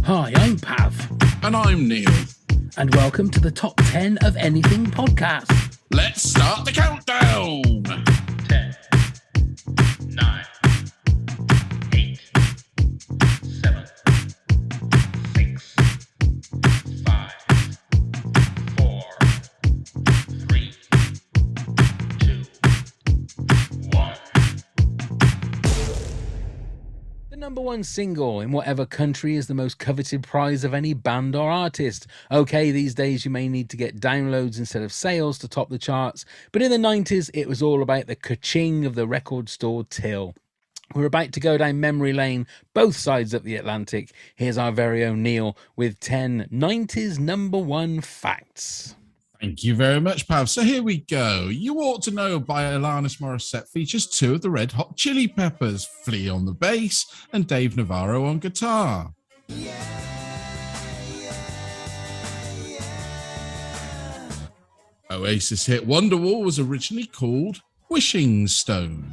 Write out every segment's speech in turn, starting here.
Hi, I'm Pav. And I'm Neil. And welcome to the Top 10 of Anything podcast. Let's start the countdown. 10, 9, 8, 7, 6, 5, 4, 3, 2, 1. The number one single in whatever country is the most coveted prize of any band or artist. Okay, these days you may need to get downloads instead of sales to top the charts, but in the 90s it was all about the ka-ching of the record store till. We're about to go down memory lane, both sides of the Atlantic. Here's our very own Neil with 10 90s number one facts. Thank you very much, Pav. So here we go. You Ought to Know by Alanis Morissette features two of the Red Hot Chili Peppers, Flea on the bass and Dave Navarro on guitar. Oasis hit Wonderwall was originally called Wishing Stone.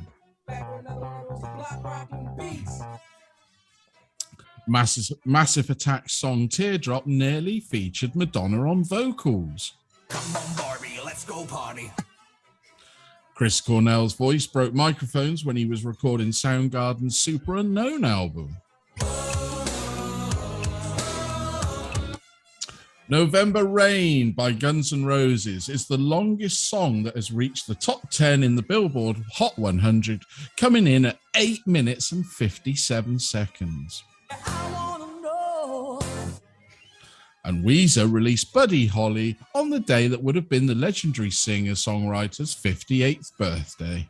Massive Attack's song Teardrop nearly featured Madonna on vocals. Come on, Barbie, let's go party. Chris Cornell's voice broke microphones when he was recording Soundgarden's Super Unknown album. November Rain by Guns N' Roses is the longest song that has reached the top 10 in the Billboard Hot 100, coming in at 8 minutes and 57 seconds. And Weezer released Buddy Holly on the day that would have been the legendary singer-songwriter's 58th birthday.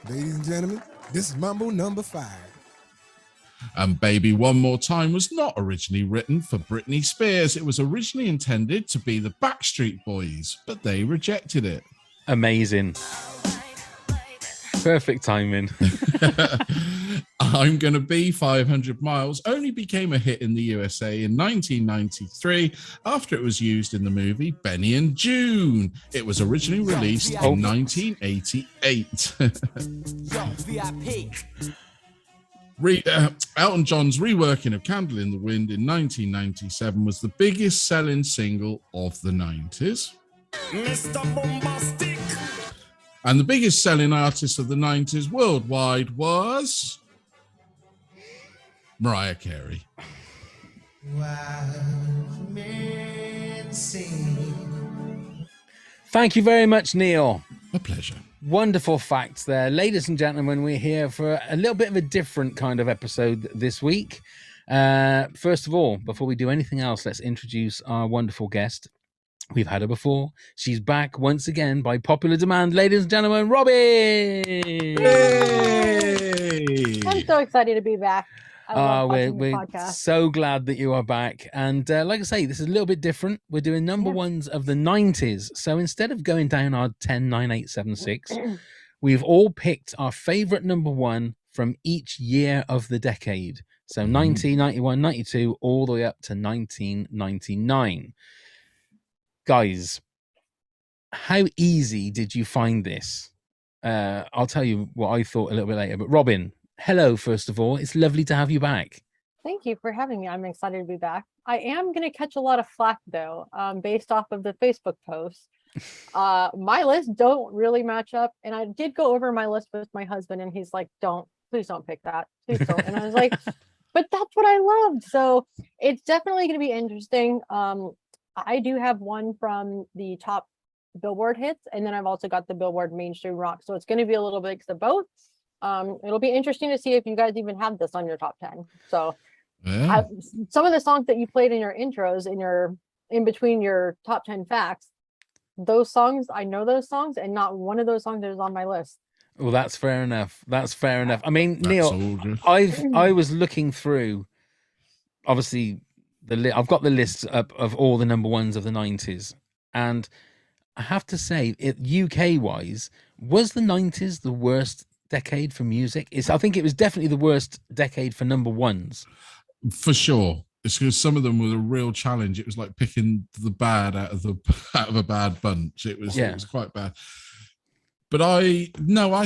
Ladies and gentlemen, this is Mambo number 5. And Baby One More Time was not originally written for Britney Spears. It was originally intended to be the Backstreet Boys, but they rejected it. Amazing. Perfect timing. I'm Gonna Be 500 Miles only became a hit in the USA in 1993 after it was used in the movie Benny and June. It was originally released in 1988. Elton John's reworking of Candle in the Wind in 1997 was the biggest selling single of the 90s. Mr. Bombastic. And the biggest selling artist of the 90s worldwide was Mariah Carey. Thank you very much, Neil. A pleasure. Wonderful facts there. Ladies and gentlemen, we're here for a little bit of a different kind of episode this week. First of all, before we do anything else, let's introduce our wonderful guest. We've had her before. She's back once again by popular demand. Ladies and gentlemen, Robin! Hey! I'm so excited to be back. We're so glad that you are back. And like I say, this is a little bit different. We're doing number ones of the 90s. So instead of going down our 10, 9, 8, 7, 6, we've all picked our favorite number one from each year of the decade. So 90, 91, 92, all the way up to 1999. Guys, how easy did you find this? I'll tell you what I thought a little bit later. But Robin, hello, first of all. It's lovely to have you back. Thank you for having me. I'm excited to be back. I am going to catch a lot of flack, though, based off of the Facebook post. My lists don't really match up. And I did go over my list with my husband, and he's like, please don't pick that. Please don't. And I was like, but that's what I loved. So it's definitely going to be interesting. I do have one from the top Billboard hits, and then I've also got the Billboard mainstream rock. So it's going to be a little mix of both. It'll be interesting to see if you guys even have this on your top 10. So some of the songs that you played in your intros, in between your top 10 facts, those songs, I know those songs, and not one of those songs is on my list. Well, that's fair enough. I mean, Neil, I was looking through, obviously, I've got the list up of all the number ones of the 90s, and I have to say, UK wise, was the 90s the worst decade for music? I think it was definitely the worst decade for number ones. For sure. It's because some of them were a real challenge. It was like picking the bad out of a bad bunch. It was quite bad. But I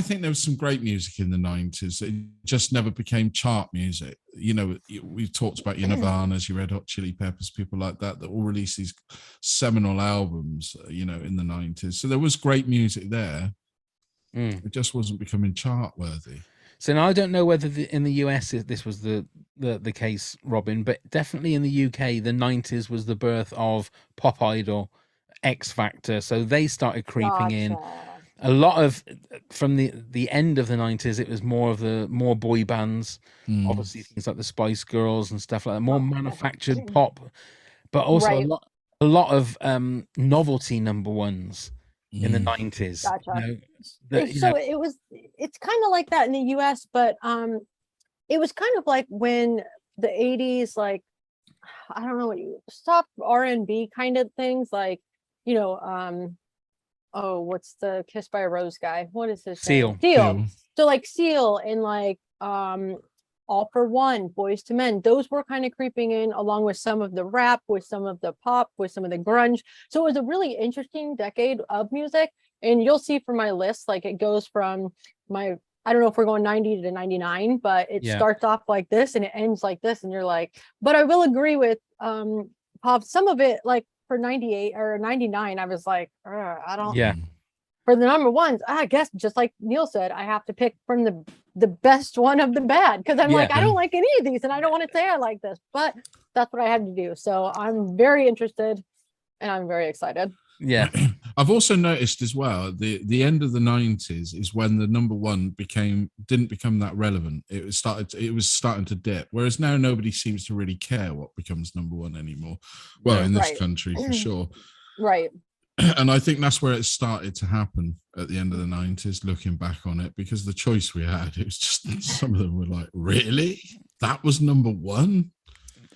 think there was some great music in the 90s. It just never became chart music. You know, we've talked about your Nirvanas, your Red Hot Chili Peppers, people like that all released these seminal albums, you know, in the 90s. So there was great music there. It just wasn't becoming chart worthy. So now I don't know whether in the US this was the case, Robin, but definitely in the UK, the 90s was the birth of Pop Idol, X Factor. So they started creeping in. A lot of from the end of the 90s, it was more boy bands, obviously things like the Spice Girls and stuff like that, more manufactured pop, but also a lot of novelty number ones in the 90s. Gotcha. It's kind of like that in the US, but it was kind of like when the 80s, like, I don't know, soft R&B kind of things, like, you know, what's the Kiss by a Rose guy? What is his name? Seal. So like Seal and like All for One, Boys to Men, those were kind of creeping in along with some of the rap, with some of the pop, with some of the grunge. So it was a really interesting decade of music. And you'll see from my list, like it goes from I don't know if we're going 90 to 99, but it starts off like this and it ends like this. And you're like, but I will agree with Pop, some of it, like for 98 or 99, I was like, I don't. Yeah. For the number ones, I guess just like Neil said, I have to pick from the best one of the bad, because I'm like, I don't like any of these and I don't want to say I like this, but that's what I had to do. So I'm very interested and I'm very excited. Yeah. I've also noticed as well, the end of the 90s is when the number one didn't become that relevant. It was starting to dip, whereas now nobody seems to really care what becomes number one anymore. Well, in this country for sure. Right. And I think that's where it started to happen at the end of the 90s, looking back on it, because the choice we had, it was just, some of them were like, really? That was number one?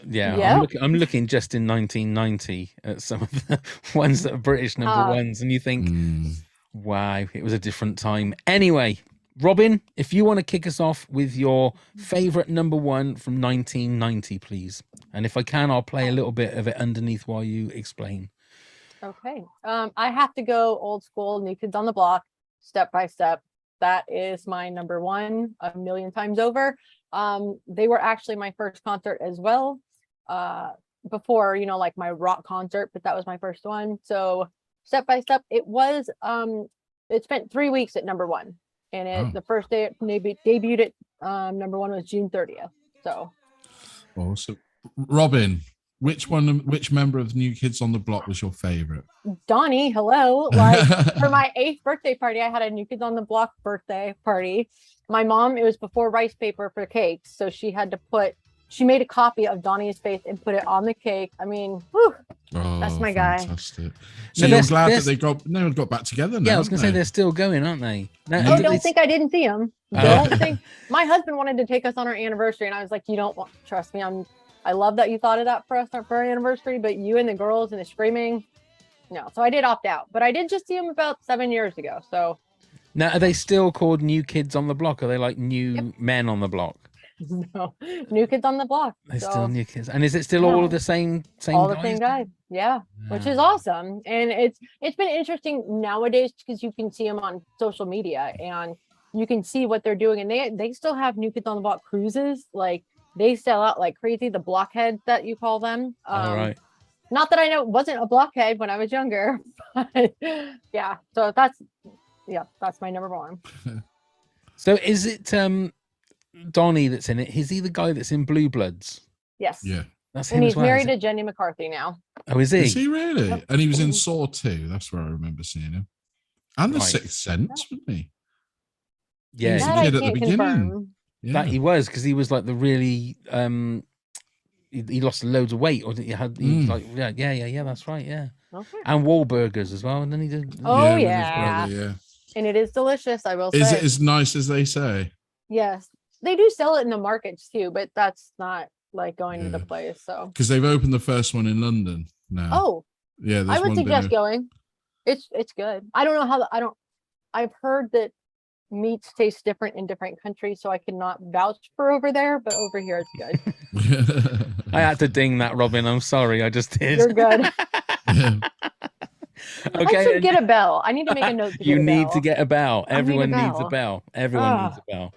Yeah. I'm looking just in 1990 at some of the ones that are British number ones, and you think, wow, it was a different time. Anyway, Robin, if you want to kick us off with your favorite number one from 1990, please. And if I can, I'll play a little bit of it underneath while you explain. Okay. I have to go old school, New Kids on the Block, Step by Step. That is my number one a million times over. They were actually my first concert as well. Before, you know, like my rock concert, but that was my first one. So Step by Step, it spent 3 weeks at number one, and the first day it debuted at number one was June 30th. So awesome. Robin, which member of New Kids on the Block was your favorite? Donnie, hello. Like for my 8th birthday party, I had a New Kids on the Block birthday party. My mom, it was before rice paper for cakes, so she made a copy of Donnie's face and put it on the cake. I mean, that's my fantastic. guy. So you're glad that they got back together now? Yeah, I was going to say they're still going, aren't they? Don't think I didn't see them. Don't think. My husband wanted to take us on our anniversary, and I was like, you don't trust me. I love that you thought of that for us for our anniversary, but you and the girls and the screaming, no. So I did opt out, but I did just see them about 7 years ago. So now, are they still called New Kids on the Block? Are they like New Men on the Block? No, New Kids on the Block. They're still New Kids, and is it still all of the same all guys? The same guys? Yeah, which is awesome. And it's been interesting nowadays because you can see them on social media and you can see what they're doing, and they still have New Kids on the Block cruises. Like they sell out like crazy. The blockheads that you call them. All right. Not that I know, wasn't a blockhead when I was younger, but yeah. So that's my number one. So is it Donnie that's in it? Is he the guy that's in Blue Bloods? Yes. Yeah. That's him. And he's as well, married to Jenny McCarthy now. Oh, is he? Is he really? Yep. And he was in Saw 2. That's where I remember seeing him. And The Sixth Sense, wasn't he? Yeah. He was a kid at the beginning. Yeah. That he was, because he was like the really he lost loads of weight, or he was like yeah, that's right, yeah. Okay. And Wahlburgers as well, and then he did. Oh yeah. And it is delicious, I will say. Is it as nice as they say? Yes, they do sell it in the markets too, but that's not like going to the place. So because they've opened the first one in London now. Oh yeah, I would suggest going. It's good. I don't know how I've heard that meats taste different in different countries, so I cannot vouch for over there, but over here it's good. I had to ding that, Robin. I'm sorry, I just did. You're good. I Okay, should get a bell. I need to make a note. you need to get a bell. I need a Everyone needs a bell. bell. Everyone needs a bell.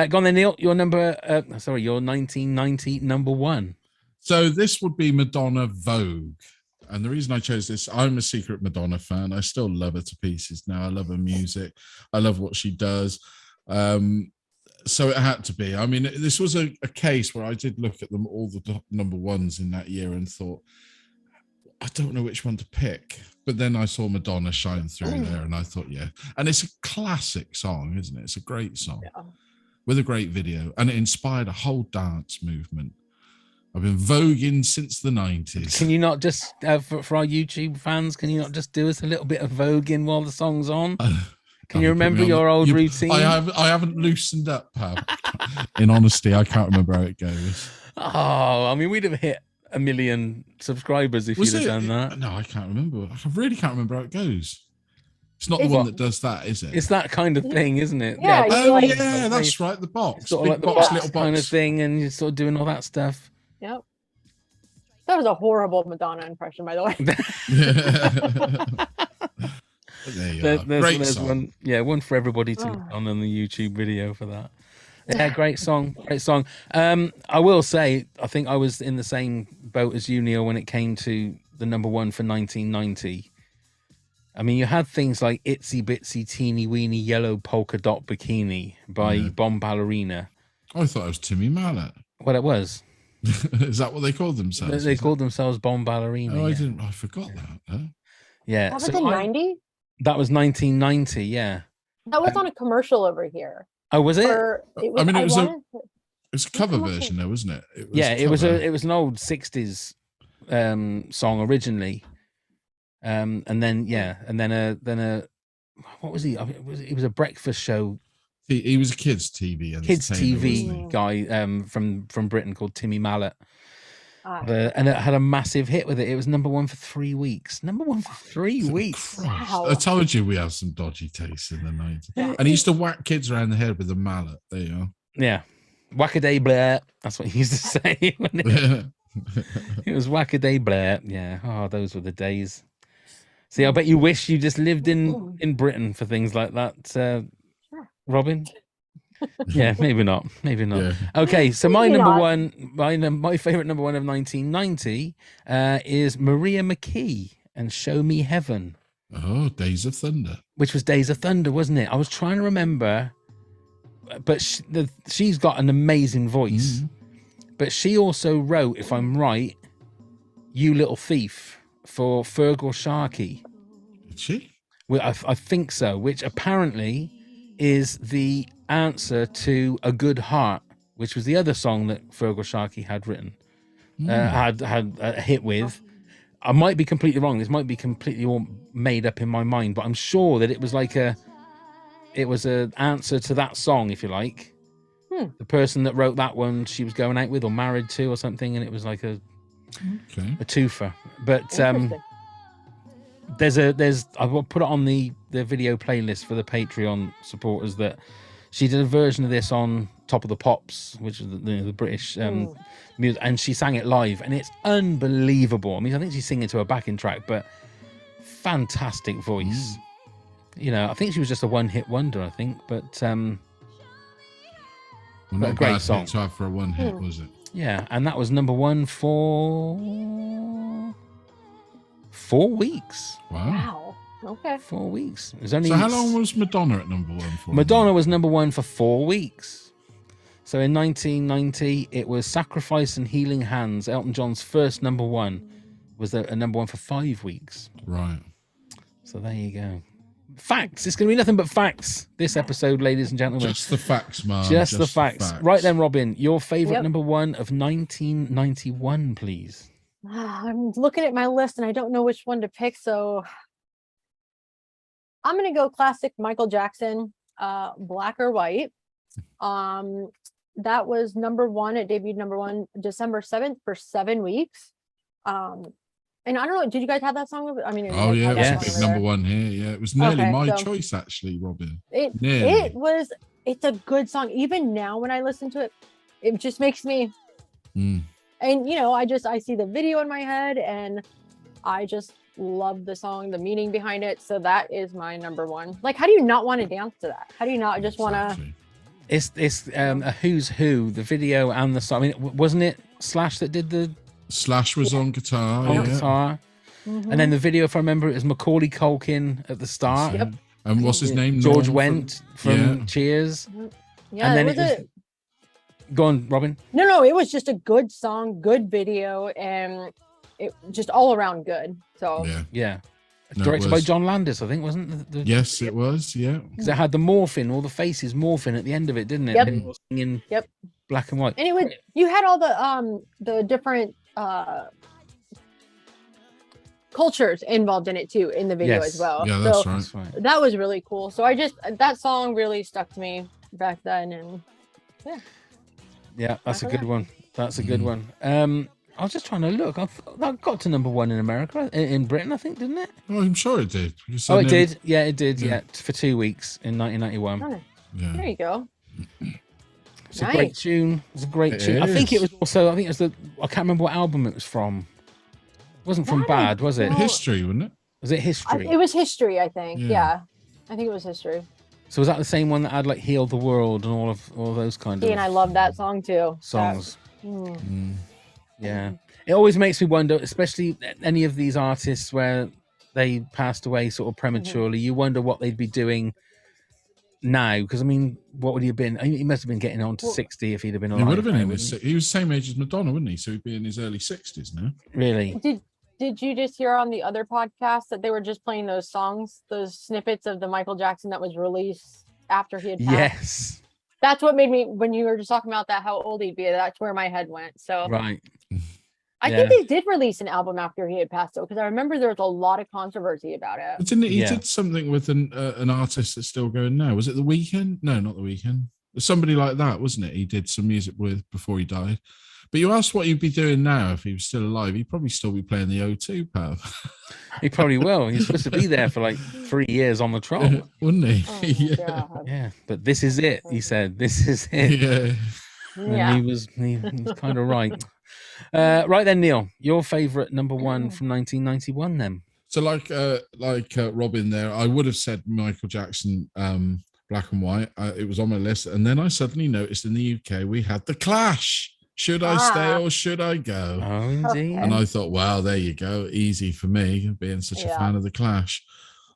Go on then, Neil. Your number. Your 1990 number one. So this would be Madonna Vogue. And the reason I chose this, I'm a secret Madonna fan. I still love her to pieces now. I love her music. I love what she does. So it had to be. I mean, this was a case where I did look at them, all the top number ones in that year, and thought, I don't know which one to pick. But then I saw Madonna shine through there, and I thought, yeah. And it's a classic song, isn't it? It's a great song with a great video, and it inspired a whole dance movement. I've been voguing since the 90s. Can you not just, for our YouTube fans, can you not just do us a little bit of voguing while the song's on? Can you remember your old routine? I haven't loosened up, pal. In honesty, I can't remember how it goes. Oh, I mean, we'd have hit 1 million subscribers if you'd have done that. No, I can't remember. I really can't remember how it goes. It's not the one that does that, is it? It's that kind of thing, isn't it? Yeah. Oh, yeah, that's right. The box. Sort of Big like the box, little box. kind of thing, and you're sort of doing all that stuff. Yep. That was a horrible Madonna impression, by the way. There you are. Great song. One for everybody to look on the YouTube video for that. Yeah, great song. I will say, I think I was in the same boat as you, Neil, when it came to the number one for 1990. I mean, you had things like Itsy Bitsy Teeny Weeny Yellow Polka Dot Bikini by Bomb Ballerina. I thought it was Timmy Mallet. Well, it was. Is that what they called themselves? They called themselves Bomb Ballerina. Oh, I forgot that. Huh? Yeah. That was in 90? That was 1990, yeah. That was on a commercial over here. Oh, was it? It was a cover version, though, wasn't it? It was an old 60s song originally. And then what was he? It was a breakfast show. He was a kids TV guy from Britain called Timmy Mallet. And it had a massive hit with it. It was number one for 3 weeks. Number one for 3 weeks. Wow. I told you we have some dodgy tastes in the 90s. And he used to whack kids around the head with a mallet. There you are. Yeah. Whack-a-day Blair. That's what he used to say. It was whack-a-day Blair. Yeah. Oh, those were the days. See, I bet you wish you just lived in Britain for things like that, Robin. Yeah, maybe not. Yeah. Okay, so my number one, my favorite number one of 1990 is Maria McKee and Show Me Heaven. Oh, Days of Thunder. Which was Days of Thunder, wasn't it? I was trying to remember, but she's got an amazing voice. But she also wrote, if I'm right, You Little Thief for Fergal Sharkey. Did she? Well, I think so, which apparently is the answer to A Good Heart, which was the other song that Fergal Sharkey had written, had a hit with. I might be completely wrong. This might be completely all made up in my mind, but I'm sure that it was an answer to that song, if you like. The person that wrote that one, she was going out with or married to or something, and it was like a twofer. But I will put it on the video playlist for the Patreon supporters that she did a version of this on Top of the Pops, which is the British music, and she sang it live, and it's unbelievable. I mean, I think she's singing to a backing track, but fantastic voice. You know, I think she was just a one-hit wonder, I think, but not a great song to have for a one hit, was it? Yeah, and that was number one for 4 weeks. Wow. Okay. 4 weeks. It was only. So how long was Madonna at number one for? Madonna was number one for 4 weeks. So in 1990, it was Sacrifice and Healing Hands. Elton John's first number one was a number one for 5 weeks. Right. So there you go. Facts. It's going to be nothing but facts this episode, ladies and gentlemen. Just the facts, man. Just the facts. Right then, Robin, your favorite number one of 1991, please. I'm looking at my list and I don't know which one to pick, so I'm going to go classic Michael Jackson, Black or White. That was number one. It debuted number one December 7th for 7 weeks. And I don't know, did you guys have that song? I mean, it was a big number one here. Yeah, it was nearly my choice, actually, Robin. It's a good song. Even now, when I listen to it, it just makes me. And you know, I see the video in my head, and I just love the song, the meaning behind it. So that is my number one. Like, how do you not want to dance to that? How do you not just want to? Exactly. It's a who's who, the video and the song. I mean, wasn't it Slash that did the Slash was on guitar. guitar? And then the video, if I remember, it was Macaulay Culkin at the start. Yep. And what's his name? George Norm Wendt from Cheers. Yeah, and then it was go on, Robin. No, it was just a good song, good video, and it just all around good. So Yeah. No, Directed it by was. John Landis, I think, wasn't it? Yes, it was. Yeah. Because it had the morphing, all the faces morphing at the end of it, didn't it? Yep. They were singing Yep. black and white. and it would, you had all the different cultures involved in it too in the video Yes. as well. Yeah, that's so right. That's right. that was really cool. So that song really stuck to me back then, and Yeah, that's a Michael good one. That's a good one. I was just trying to look. That got to number one in America, in Britain, I think, didn't it? Oh, I'm sure it did. because Oh, I it know- did. Yeah, it did. Yeah. Yeah, for 2 weeks in 1991. oh, Yeah. there you go. It's a great Nice. tune. It's a great It tune. I think it is. was also. I think it was the. I can't remember what album it was from. It wasn't from That I Bad, was it? don't- History, wasn't it? Was it History? It was History, I think. Yeah. Yeah. I think it was History. So was that the same one that had like "Heal the World" and all those kind See, of and I love that song too. songs? Mm. Yeah, it always makes me wonder, especially any of these artists where they passed away sort of prematurely. You wonder what they'd be doing now, because I mean, what would he have been? I mean, he must have been getting on to 60 if he'd have been alive. He would have been now, in wouldn't his. He was the same age as Madonna, wouldn't he? So he'd be in his early 60s now. he? Really? Did you just hear on the other podcast that they were just playing those songs, those snippets of the Michael Jackson that was released after he had passed? Yes. That's what made me, when you were just talking about that, how old he'd be, that's where my head went. So Right. I think they did release an album after he had passed, though, because I remember there was a lot of controversy about it. But didn't he Yeah. did something with an artist that's still going now? Was it The Weeknd? No, not The Weeknd. Somebody like that, wasn't it? He did some music with before he died. But you asked what he'd be doing now if he was still alive. He'd probably still be playing the O2, pal. He probably will. He's supposed to be there for like 3 years on the troll. Wouldn't he? Oh, yeah. God. Yeah, but this is it. He said, "This is it." Yeah. And Yeah. he was kind of right. Right then, Neil, your favorite number one from 1991 then? So like Robin there, I would have said Michael Jackson, Black and White. It was on my list. And then I suddenly noticed in the UK, we had The Clash. Should I stay or should I go? Oh, indeed. And I thought, wow, there you go. Easy for me, being such a Yeah. fan of The Clash.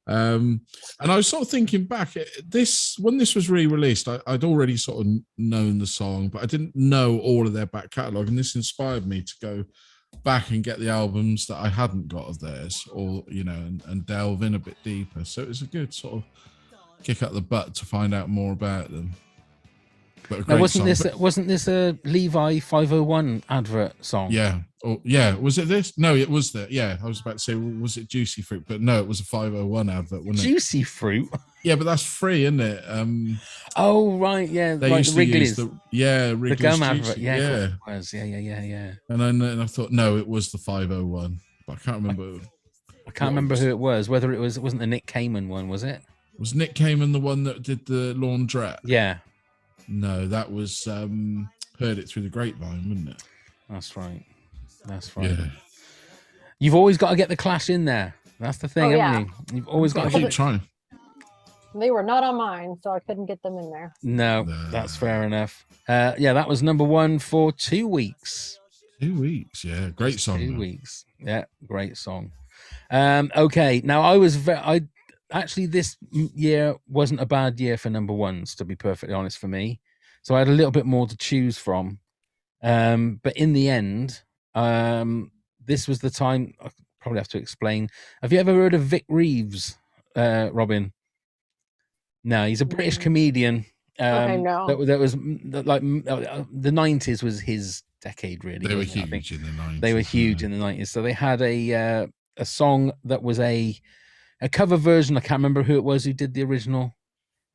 And I was sort of thinking back, when this was re-released, I'd already sort of known the song, but I didn't know all of their back catalogue. And this inspired me to go back and get the albums that I hadn't got of theirs, or, and delve in a bit deeper. So it was a good sort of kick up the butt to find out more about them. But a Now, great wasn't this a Levi 501 advert song? Yeah. Oh, yeah. Was it this? No, it was that. Yeah. I was about to say, was it Juicy Fruit? But no, it was a 501 advert, wasn't it? Juicy Fruit. Yeah, but that's free, isn't it? Oh, right. Yeah. They like used the to Wrigley's. use Wrigley's The gum Juicy. advert. Yeah. Yeah. Of course it was. Yeah. And I thought, no, it was the 501, but I can't remember. I can't remember who it was. Whether it wasn't the Nick Cayman one, was it? Was Nick Cayman the one that did the laundrette? Yeah. No, that was Heard It Through the Grapevine, wouldn't it? That's right. That's right. Yeah. You've always got to get the Clash in there. That's the thing, Oh, haven't you? You've always got I to keep trying. They were not on mine, so I couldn't get them in there. No, that's fair enough. Yeah, that was number one for 2 weeks. 2 weeks, yeah. Great song. 2 though. weeks. Yeah, great song. Okay, now I actually this year wasn't a bad year for number ones, to be perfectly honest, for me. So I had a little bit more to choose from. But in the end, this was the time. I probably have to explain. Have you ever heard of Vic Reeves, Robin? No, he's a British comedian. Okay, no. That was like the 90s was his decade, really. They were wasn't it? I think huge in the 90s. they were huge in the 90s. So they had a song that was a cover version. I can't remember who it was who did the original,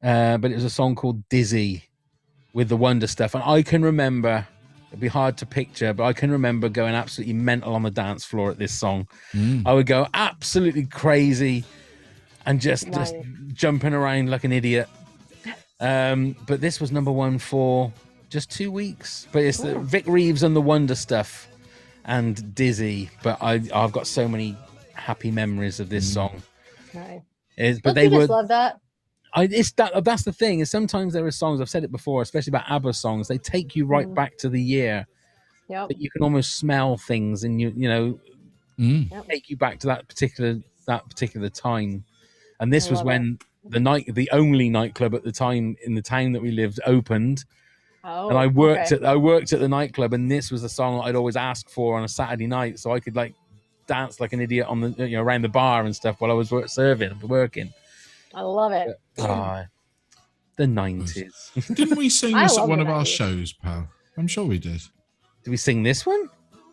but it was a song called Dizzy with the Wonder Stuff. And I can remember, it'd be hard to picture, but I can remember going absolutely mental on the dance floor at this song. I would go absolutely crazy and just jumping around like an idiot. But this was number one for just 2 weeks. But it's the Vic Reeves and the Wonder Stuff and Dizzy. But I've got so many happy memories of this song. Right. But Don't you just love that? That's the thing. Is sometimes there are songs, I've said it before, especially about ABBA songs, they take you right back to the year. Yep. That you can almost smell things, and you know, take you back to that particular time. And this was when the only nightclub at the time in the town that we lived opened. And I worked at the nightclub, and this was the song I'd always ask for on a Saturday night, so I could like dance like an idiot on the around the bar and stuff while I was working. I love it. The 90s. Didn't we sing this at one of our shows, pal? I'm sure we did. Did we sing this one?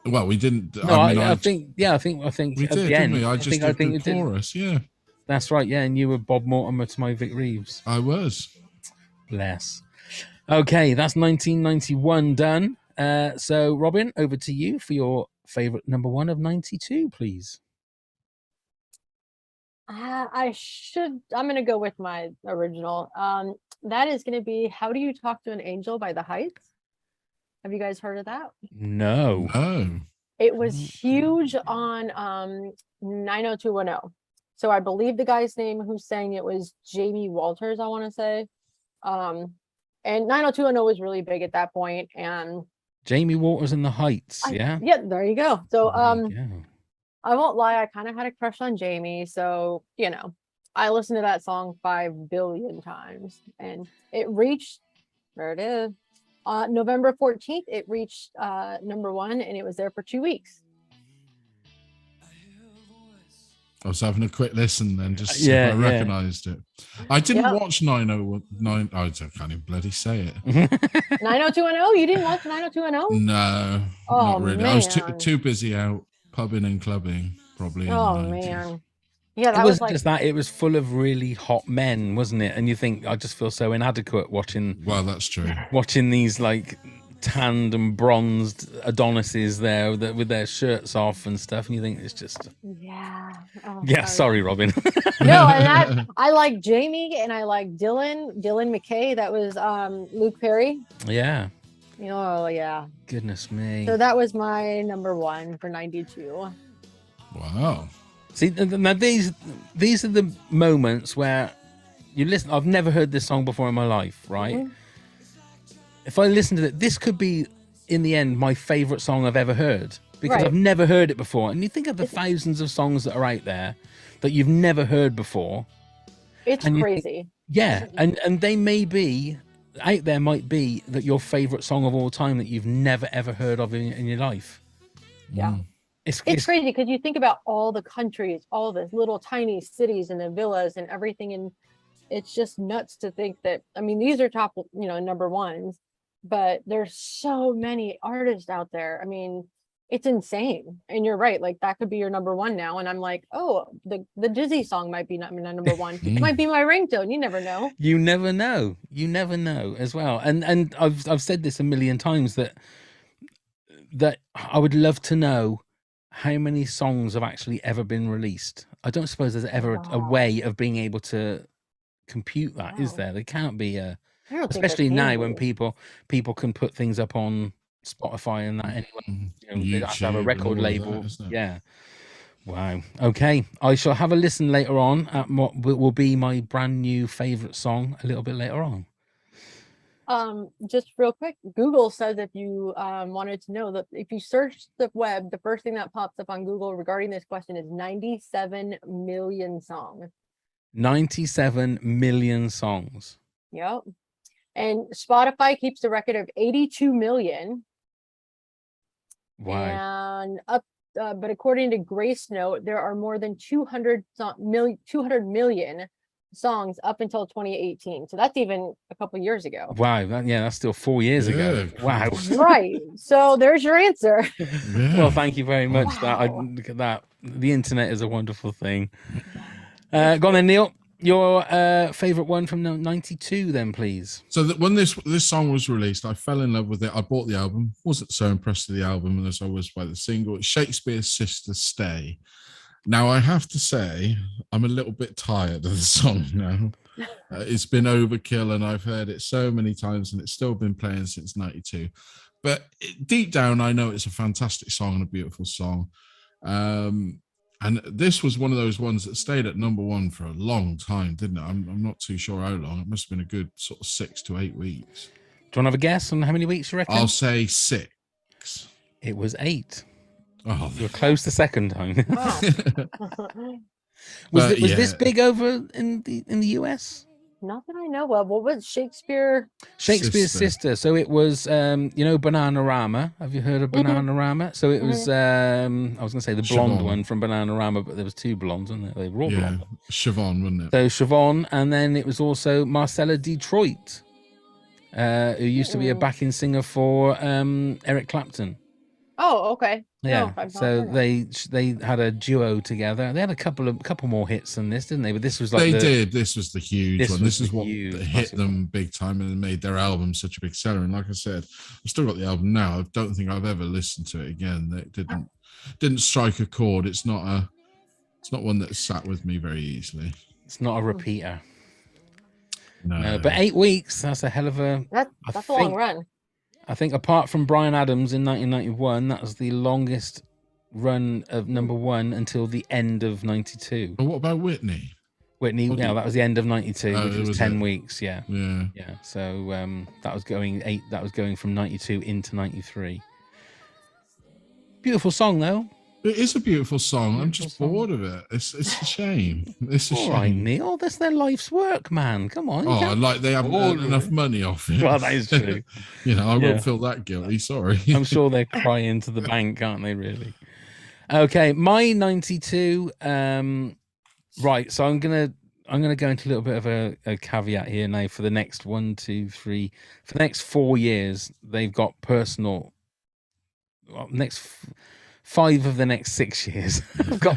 Well, we didn't. No, I think we at did, the end. Didn't we? I just did the chorus. Yeah, that's right. Yeah, and you were Bob Mortimer to my Vic Reeves. I was. Bless. Okay, that's 1991 done. So, Robin, over to you for your favorite number one of 92, please. I'm going to go with my original. That is going to be "How Do You Talk to an Angel" by The Heights. Have you guys heard of that? No. It was huge on 90210. So I believe the guy's name who sang it was Jamie Walters, I want to say. And 90210 was really big at that point. And Jamie Walters and The Heights, yeah? Yeah, there you go. So I won't lie, I kind of had a crush on Jamie. So, I listened to that song 5 billion times. And it reached, there it is. November 14th, it reached number one, and it was there for 2 weeks. I was having a quick listen then, just to see if I recognized it. I didn't watch 909. I can't even bloody say it. 90210? You didn't watch 90210? No, not really. Man. I was too busy out pubbing and clubbing, probably. Oh, man. Yeah, that was like just that. It was full of really hot men, wasn't it? And you think, I just feel so inadequate watching. Well, that's true. Watching these like tanned and bronzed Adonises there with their shirts off and stuff, and you think it's just. Yeah. Oh, yeah. Sorry, Robin. No, and I like Jamie and I like Dylan McKay. That was Luke Perry. Yeah. Oh yeah. Goodness me. So that was my number one for 92. Wow. See, now these are the moments where you listen. I've never heard this song before in my life, right? Mm-hmm. If I listen to it, this could be, in the end, my favorite song I've ever heard because I've never heard it before. And you think of the thousands of songs that are out there that you've never heard before. It's crazy. And they may be out there, might be that your favorite song of all time that you've never ever heard of in your life. Yeah. It's crazy because you think about all the countries, all the little tiny cities and the villas and everything, and it's just nuts to think that. I mean, these are top, number ones, but there's so many artists out there. I mean, it's insane. And you're right, like that could be your number one now. And I'm like, oh, the Dizzy song might be not my number one. It might be my ringtone. You never know. You never know. You never know as well. And I've said this a million times that I would love to know how many songs have actually ever been released. I don't suppose there's ever a way of being able to compute that, is there? There can't be especially now when people can put things up on Spotify and that anyway. They have to have a record label. Yeah. Wow. Okay. I shall have a listen later on at what will be my brand new favorite song a little bit later on. Just real quick, Google says if you wanted to know that if you search the web, the first thing that pops up on Google regarding this question is 97 million songs. 97 million songs. Yep. And Spotify keeps the record of 82 million. Wow. And but according to Grace Note, there are more than 200 million songs up until 2018. So that's even a couple years ago. Wow. That's still 4 years ago. Wow. Right. So there's your answer. Yeah. Well, thank you very much. Wow. Look at that. The internet is a wonderful thing. Go on then, Neil. Your favorite one from 92 then, please. So that when this song was released, I fell in love with it. I bought the album. Wasn't so impressed with the album as I was by the single. It's Shakespeare's Sister Stay. Now, I have to say, I'm a little bit tired of the song now. It's been overkill, and I've heard it so many times, and it's still been playing since 92. But deep down, I know it's a fantastic song and a beautiful song. And this was one of those ones that stayed at number one for a long time, didn't it? I'm not too sure how long. It must have been a good sort of 6 to 8 weeks. Do you want to have a guess on how many weeks you reckon? I'll say 6. It was 8. Oh, You're close the second time. Wow. Was this big over in the US? Not that I know of. What was Shakespeare's sister. So it was, Bananarama. Have you heard of Bananarama? So it was, I was going to say the blonde one from Bananarama, but there was 2 blondes, weren't there? They were all blonde. Siobhan, wasn't it? So Siobhan, and then it was also Marcella Detroit, who used to be a backing singer for Eric Clapton. Oh, okay. Yeah, No, so they had a duo together. They had a couple more hits than this, didn't they? But this was like This was the huge one. This is what hit them big time and made their album such a big seller. And like I said, I've still got the album now. I don't think I've ever listened to it again. It didn't strike a chord. It's not one that sat with me very easily. It's not a repeater. No, but 8 weeks. That's a hell of a. That's a long run. I think apart from Bryan Adams in 1991, that was the longest run of number one until the end of 92. But what about Whitney? That was the end of 92, which was 10 weeks. Yeah. So that was going from 92 into 93. Beautiful song though. It is a beautiful song. I'm just bored of it. It's a shame. It's a shame. All right, Neil. That's their life's work, man. Come on. Like they haven't earned enough money off it. Well, that is true. I won't feel that guilty. Sorry. I'm sure they're crying to the bank, aren't they? Really? Okay, my 92. Right. So I'm gonna go into a little bit of a caveat here now. For the next 1, 2, 3, for the next 4 years, they've got personal. Next. 5 of the next 6 years. I've got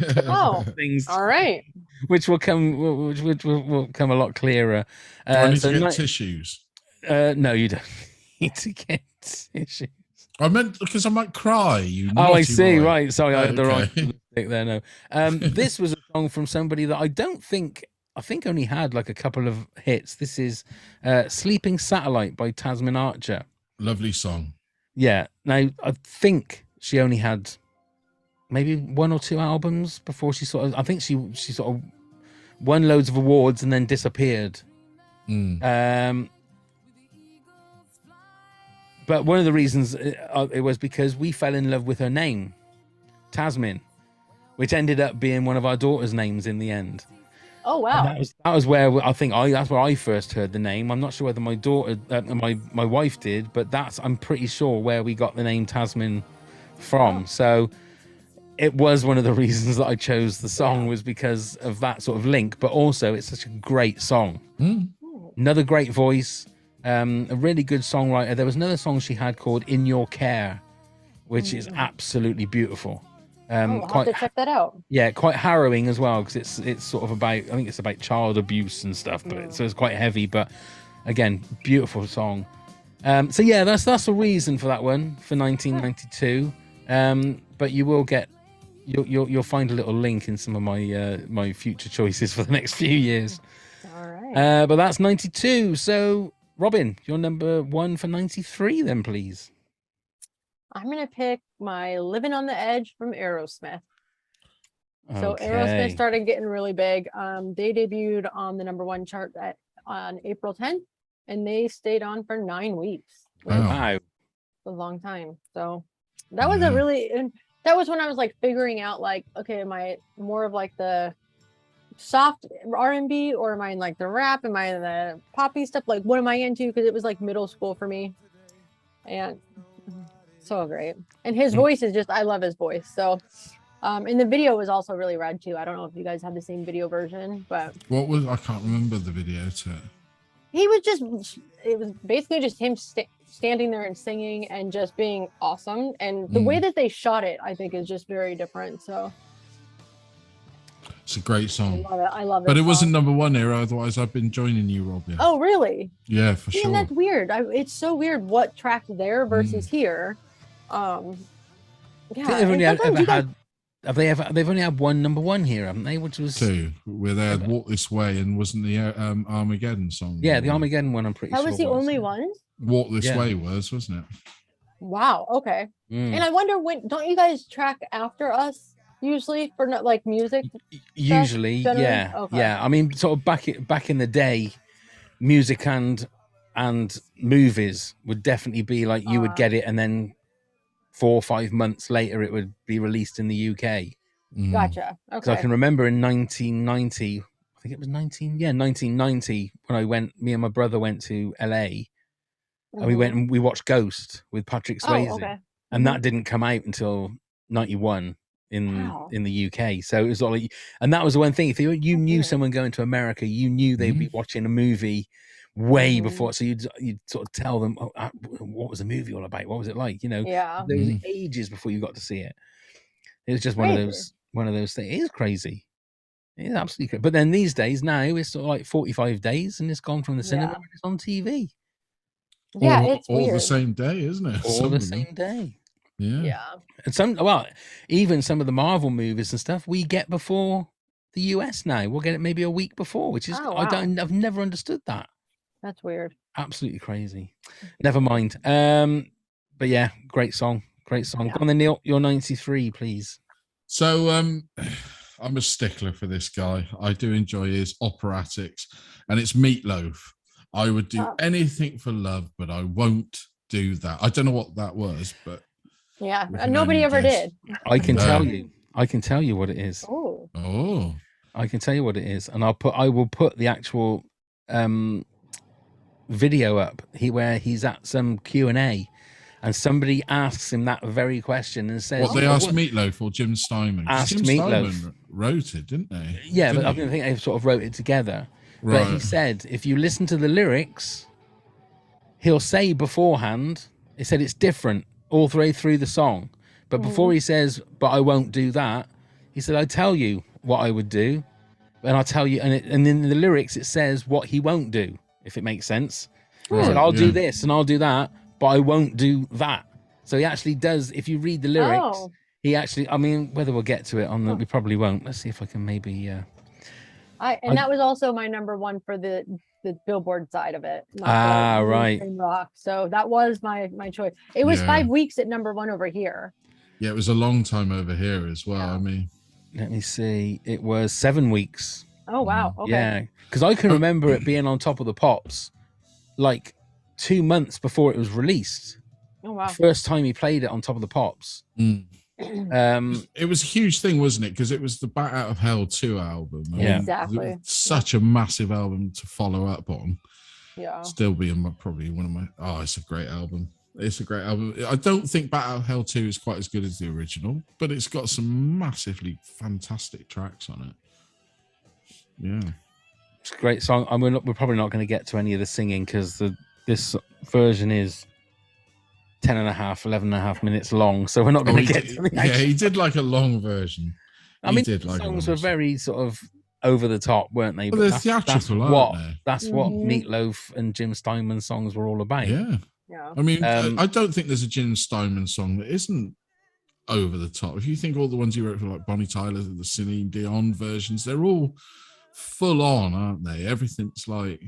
things. All right. Which will come a lot clearer. Do I need to get tissues? No, you don't need to get tissues. I meant because I might cry. I see. Boy. Right. Sorry, I had the right stick there. No. This was a song from somebody that I think only had like a couple of hits. This is Sleeping Satellite by Tasmin Archer. Lovely song. Yeah. Now, I think she only had maybe 1 or 2 albums before she sort of won loads of awards and then disappeared. But one of the reasons it was because we fell in love with her name, Tasmin, which ended up being one of our daughter's names in the end. Oh wow! And that was where that's where I first heard the name. I'm not sure whether my daughter, my wife did, but I'm pretty sure where we got the name Tasmin from. So it was one of the reasons that I chose the song was because of that sort of link, but also it's such a great song. Another great voice, a really good songwriter. There was another song she had called In Your Care, which is absolutely beautiful. I'll have to check that out. Yeah, quite harrowing as well, because it's sort of about, I think it's about child abuse and stuff, but so it's quite heavy, but again, beautiful song. So yeah, that's the reason for that one for 1992. But you will get you'll find a little link in some of my future choices for the next few years. All right. But that's 92. So Robin, your number 1 for 93 then, please. I'm gonna pick my Living on the Edge from Aerosmith. So Okay. Aerosmith started getting really big. They debuted on the number 1 chart on April 10th, and they stayed on for 9 weeks. Wow. A long time. So that was that was when I was like figuring out like, okay, am I more of like the soft R&B or am I in like the rap? Am I in the poppy stuff? Like, what am I into? Because it was like middle school for me. And so great. And his voice is just, I love his voice. So, and the video was also really rad too. I don't know if you guys have the same video version, but I can't remember the video to it. It was basically just him standing there and singing and just being awesome. And the way that they shot it, I think, is just very different. So it's a great song. I love it. But it wasn't number 1 here, otherwise I've been joining you, Rob. Yeah. Oh, really? Yeah, for sure. And that's weird. It's so weird what tracked there versus here. Yeah. They've only had one number 1 here, haven't they? Which was 2, where they had Walk This Way and wasn't the Armageddon song? Yeah, the Armageddon one, I'm pretty sure. That was the only one? Walk This Way wasn't it? Wow, okay. And I wonder don't you guys track after us? usually for not like music? Usually, generally? yeah, Okay. yeah. I mean, sort of back in the day, music and movies would definitely be like you would get it, and then 4 or 5 months later it would be released in the UK. Gotcha. Because I Okay. can remember in 1990, I think it was 1990, when me and my brother went to LA, and we went and we watched Ghost with Patrick Swayze, Oh, okay. and that didn't come out until 91 in the UK. So it was all like, and that was the one thing. If you knew someone going to America, you knew they'd be watching a movie way before. So you'd sort of tell them, oh, what was the movie all about? What was it like? You know, there was ages before you got to see it. It was just one of those things. It is crazy. It is absolutely crazy. But then these days, now it's sort of like 45 days, and it's gone from the cinema and it's on TV. Yeah, it's all weird. the same day, isn't it? All the same day. Yeah. And even some of the Marvel movies and stuff we get before the US now. We'll get it maybe a week before, which is I've never understood that. That's weird. Absolutely crazy. Never mind. But yeah, great song. Great song. Go on then, Neil. You're 93, please. So I'm a stickler for this guy. I do enjoy his operatics, and it's Meatloaf. I would do anything for love, but I won't do that. I don't know what that was, but nobody ever did. I can tell you. I can tell you what it is. Oh. I can tell you what it is, and I will put the actual video up where he's at some Q&A, and somebody asks him that very question and says, "What they asked Meatloaf or Jim Steinman?" Asked Jim Meatloaf. Steinman wrote it, didn't they? Yeah, but I think they sort of wrote it together. Right. But he said, if you listen to the lyrics, he'll say beforehand, he said it's different all the way through the song. But before he says, but I won't do that, he said, I tell you what I would do, and I'll tell you, and in the lyrics it says what he won't do, if it makes sense. He said, I'll do this and I'll do that, but I won't do that. So he actually does, if you read the lyrics, he actually, I mean, whether we'll get to it on we probably won't. Let's see if I can maybe... that was also my number one for the Billboard side of it. Right. Rock. So that was my choice. It was 5 weeks at number one over here. Yeah, it was a long time over here as well. I mean, let me see. It was 7 weeks. Oh wow. Okay. Yeah, because I can remember it being on Top of the Pops, like 2 months before it was released. Oh wow. First time he played it on Top of the Pops. It was a huge thing, wasn't it? Because it was the Bat Out of Hell 2 album. Exactly. Such a massive album to follow up on. Yeah. Still being probably one of my... Oh, it's a great album. It's a great album. I don't think Bat Out of Hell 2 is quite as good as the original, but it's got some massively fantastic tracks on it. Yeah. It's a great song. We're probably not going to get to any of the singing because this version is 11 and a half minutes long, so we're not going to get to the actual... he did like a long version. I mean, the songs were very sort of over the top, weren't they? Well, they're theatrical, that's what Meatloaf and Jim Steinman songs were all about. Yeah. I mean, I don't think there's a Jim Steinman song that isn't over the top. If you think all the ones he wrote for like Bonnie Tyler, the Celine Dion versions, they're all full on, aren't they? Everything's like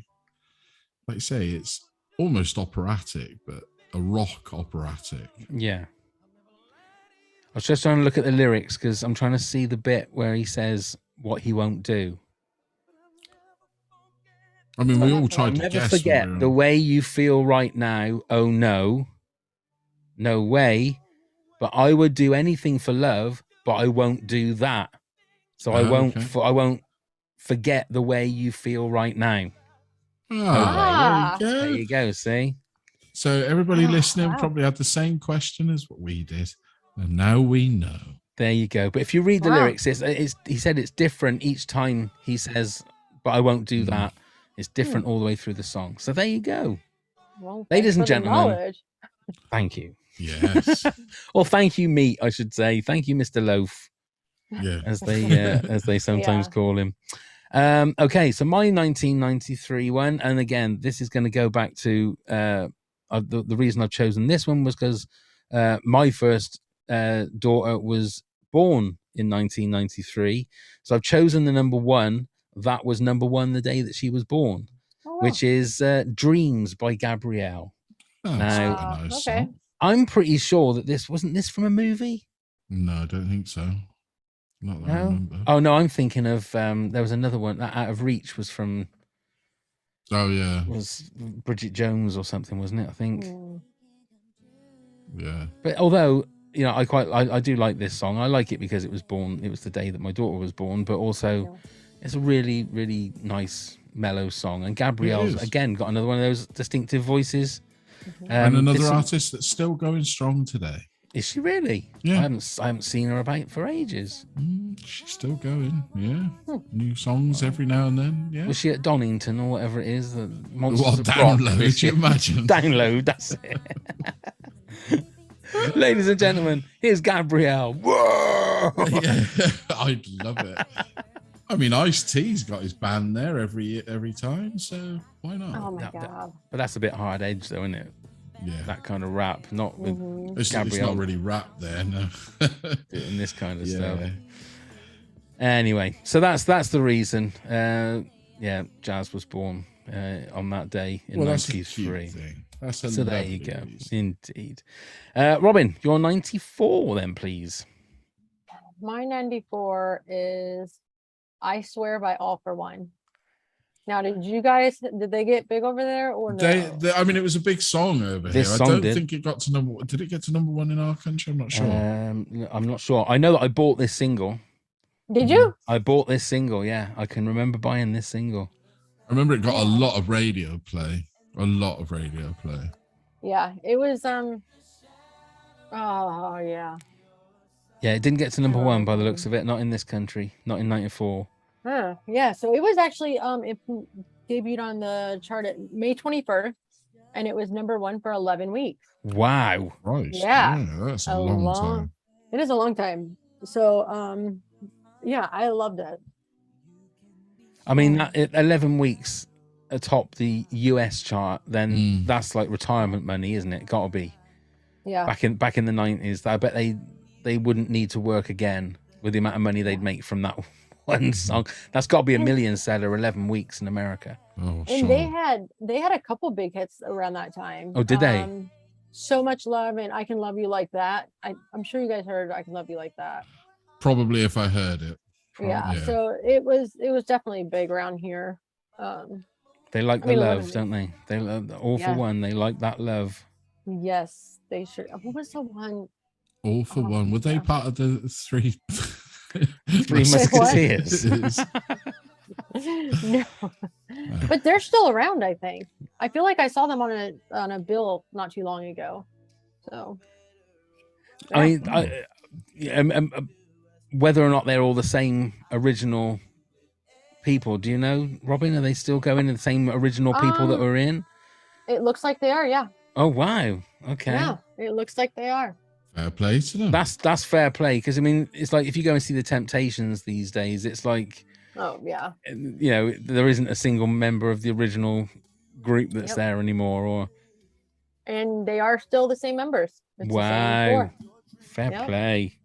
you say, it's almost operatic, but a rock operatic. Yeah. I was just trying to look at the lyrics because I'm trying to see the bit where he says what he won't do. I mean, we all tried to guess. Never forget the way you feel right now. Oh no, no way. But I would do anything for love, but I won't do that. So I won't forget the way you feel right now. There you go. See. So everybody listening probably had the same question as what we did, and now we know. There you go. But if you read the lyrics, he said it's different each time he says, "But I won't do that." It's different all the way through the song. So there you go. Well, ladies and gentlemen, thank you. Yes. Or thank you, Meat, I should say. Thank you, Mr. Loaf. Yeah. As they sometimes call him. Okay, so my 1993 one, and again, this is going to go back to the reason I've chosen this one was because my first daughter was born in 1993. So I've chosen the number one. That was number one the day that she was born, which is Dreams by Gabrielle. Oh, now, nice okay. song. I'm pretty sure that this wasn't from a movie. No, I don't think so. Not that I remember. Oh no, I'm thinking of there was another one that Out of Reach was from. Oh yeah, was Bridget Jones or something, wasn't it? I think. Yeah. But although I do like this song. I like it because it was the day that my daughter was born. But also, it's a really really nice mellow song. And Gabrielle's again got another one of those distinctive voices. And another artist that's still going strong today. Is she really? Yeah. I haven't seen her about for ages. She's still going. Yeah. New songs every now and then. Yeah. Was she at Donington or whatever it is? The Monsters What, of Download? Rock, Could you imagine? Download. That's it. Ladies and gentlemen, here's Gabrielle. Whoa! Yeah, I'd love it. I mean, Ice-T's got his band there every time, so why not? Oh my god! But that's a bit hard edge, though, isn't it? Yeah, that kind of rap, not with Gabrielle. It's not really rap there, no. In this kind of stuff. Anyway, so that's the reason. Jazz was born on that day in '93. That's a so there you go. reason. Indeed. Robin, you're 94 then, please. My 94 is "I Swear" by All for One. Now, did they get big over there or no? I mean, it was a big song over here. I don't think it got to number one. Did it get to number one in our country? I'm not sure. I'm not sure. I know that I bought this single. Did you? I bought this single, yeah. I can remember buying this single. I remember it got a lot of radio play. Yeah, it was oh yeah. Yeah, it didn't get to number one by the looks of it, not in this country, not in 94. Yeah, so it was actually it debuted on the chart at May 21st, and it was number one for 11 weeks. Wow. Right. Yeah, that's a long time. It is a long time. So yeah, I loved it. I mean, that 11 weeks atop the US chart, then that's like retirement money, isn't it? Gotta be. Yeah. Back in the 90s, I bet they wouldn't need to work again with the amount of money they'd make from that one song. That's got to be a million seller 11 weeks in America. Oh, and they had a couple big hits around that time. Oh, did they? So Much Love and I Can Love You Like That. I'm sure you guys heard I Can Love You Like That. Probably if I heard it. Yeah, so it was definitely big around here. They like the love, don't they? They love All for One. They like that love. Yes, they sure. What was the one? All for One. Were they part of the three Musketeers? No, but they're still around. I think. I feel like I saw them on a bill not too long ago. So, I mean, whether or not they're all the same original people, do you know, Robin? Are they still going in the same original people that were in? It looks like they are. Yeah. Oh wow. Okay. Yeah, it looks like they are. Fair play to them. That's fair play, because I mean, it's like if you go and see the Temptations these days, it's like, oh yeah, there isn't a single member of the original group that's there anymore, and they are still the same members. It's wow, fair play.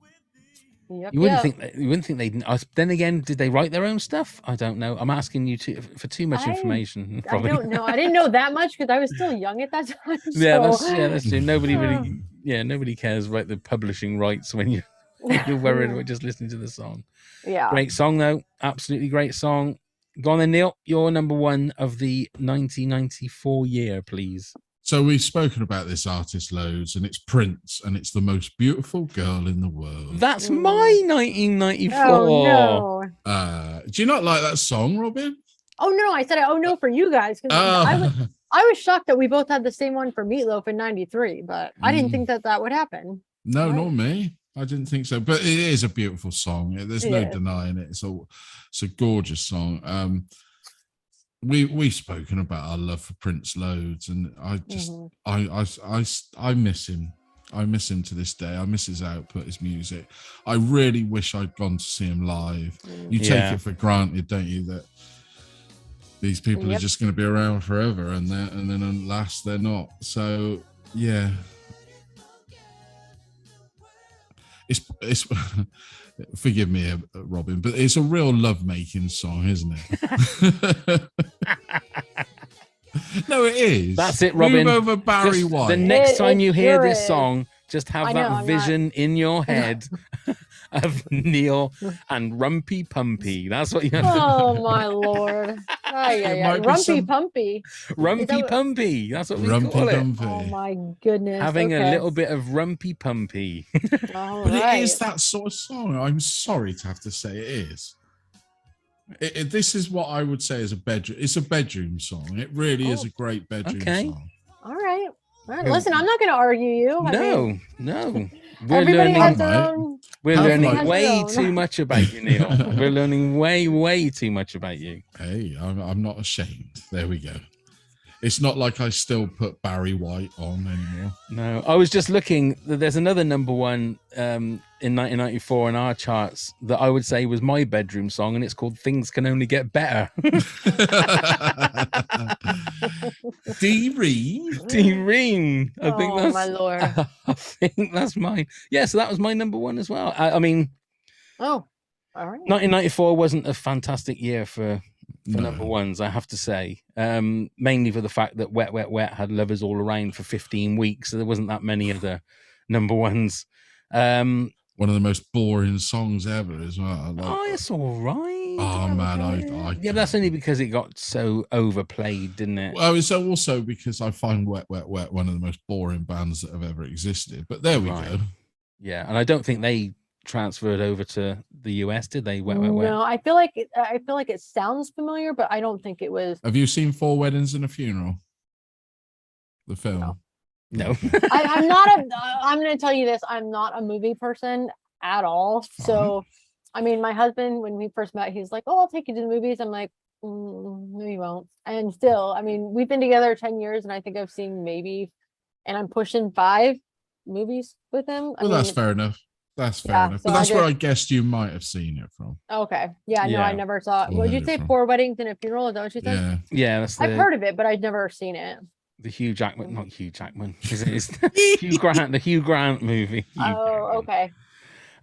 Yep, you wouldn't think they'd. Then again, did they write their own stuff? I don't know. I'm asking you for too much information. Probably. I don't know. I didn't know that much because I was still young at that time. So. That's true. Nobody really. Yeah, nobody cares about the publishing rights when you're worried about just listening to the song. Yeah. Great song though. Absolutely great song. Go on then, Neil. You're number one of the 1994 year, please. So we've spoken about this artist loads, and it's Prince, and it's The Most Beautiful Girl in the World. That's my 1994. Oh, no. Do you not like that song, Robin? Oh no, I said oh no for you guys because I was shocked that we both had the same one for Meatloaf in '93, but I didn't think that would happen. No, nor me. I didn't think so, but it is a beautiful song. There's no denying it. It's a gorgeous song. We've spoken about our love for Prince loads, and I just I miss him. I miss him to this day. I miss his output, his music. I really wish I'd gone to see him live. You take it for granted, don't you, that these people are just going to be around forever, and then at last they're not. So yeah, it's forgive me, Robin, but it's a real love-making song, isn't it? No, it is. That's it, Robin. Move over Barry White. The next time you hear this song, just have that vision in your head of Neil and Rumpy Pumpy. That's what you have to Oh my lord. might be Rumpy some- Pumpy. Rumpy what- Pumpy. That's what we Rumpy call it. Dumpy. Oh my goodness. Having a okay. little bit of Rumpy Pumpy. All But right. it is that sort of song. I'm sorry to have to say it is. This is what I would say is a bedroom. It's a bedroom song. It really is a great bedroom song. All right. Listen, I'm not going to argue you. No. We're Everybody has learning. their Right. own. We're Have learning like- way Has their too own. much about you, Neil. We're learning way too much about you. Hey, I'm not ashamed. There we go. It's not like I still put Barry White on anymore. No, I was just looking. There's another number one in 1994 in our charts that I would say was my bedroom song, and it's called "Things Can Only Get Better." D-Reen. T-Reen. I think Oh that's. my lord. I think that's mine. Yeah, so that was my number one as well. I mean, Oh, all right. 1994 wasn't a fantastic year for No. number ones, I have to say. Mainly for the fact that Wet, Wet, Wet had Lovers All Around for 15 weeks, so there wasn't that many of the number ones. One of the most boring songs ever as well. It's all right. Oh man, I Yeah, but that's only because it got so overplayed, didn't it? Well, it's also because I find Wet, Wet, Wet one of the most boring bands that have ever existed. But there we Right. go. Yeah, and I don't think they transferred over to the US, did they? Wet, Wet, Wet. No, I feel like it sounds familiar, but I don't think it was. Have you seen 4 Weddings and a Funeral? The film. No. I'm not a. I'm going to tell you this. I'm not a movie person at all. So, I mean, my husband, when we first met, he's like, "Oh, I'll take you to the movies." I'm like, "No, you won't." And still, I mean, we've been together 10 years, and I think I've seen maybe, and I'm pushing 5 movies with him. Well, that's fair enough. That's fair enough. so But I that's where just- I guessed you might have seen it from. Okay. Yeah. No, Yeah. I never saw it. Or What did heard you it say? from. 4 weddings and a funeral? Is that what you said? Yeah. Yeah, that's I've the heard of it, but I've never seen it. Hugh Jackman, not Hugh Jackman. It's Hugh Grant, the Hugh Grant movie. Hugh Oh, Jackman. okay.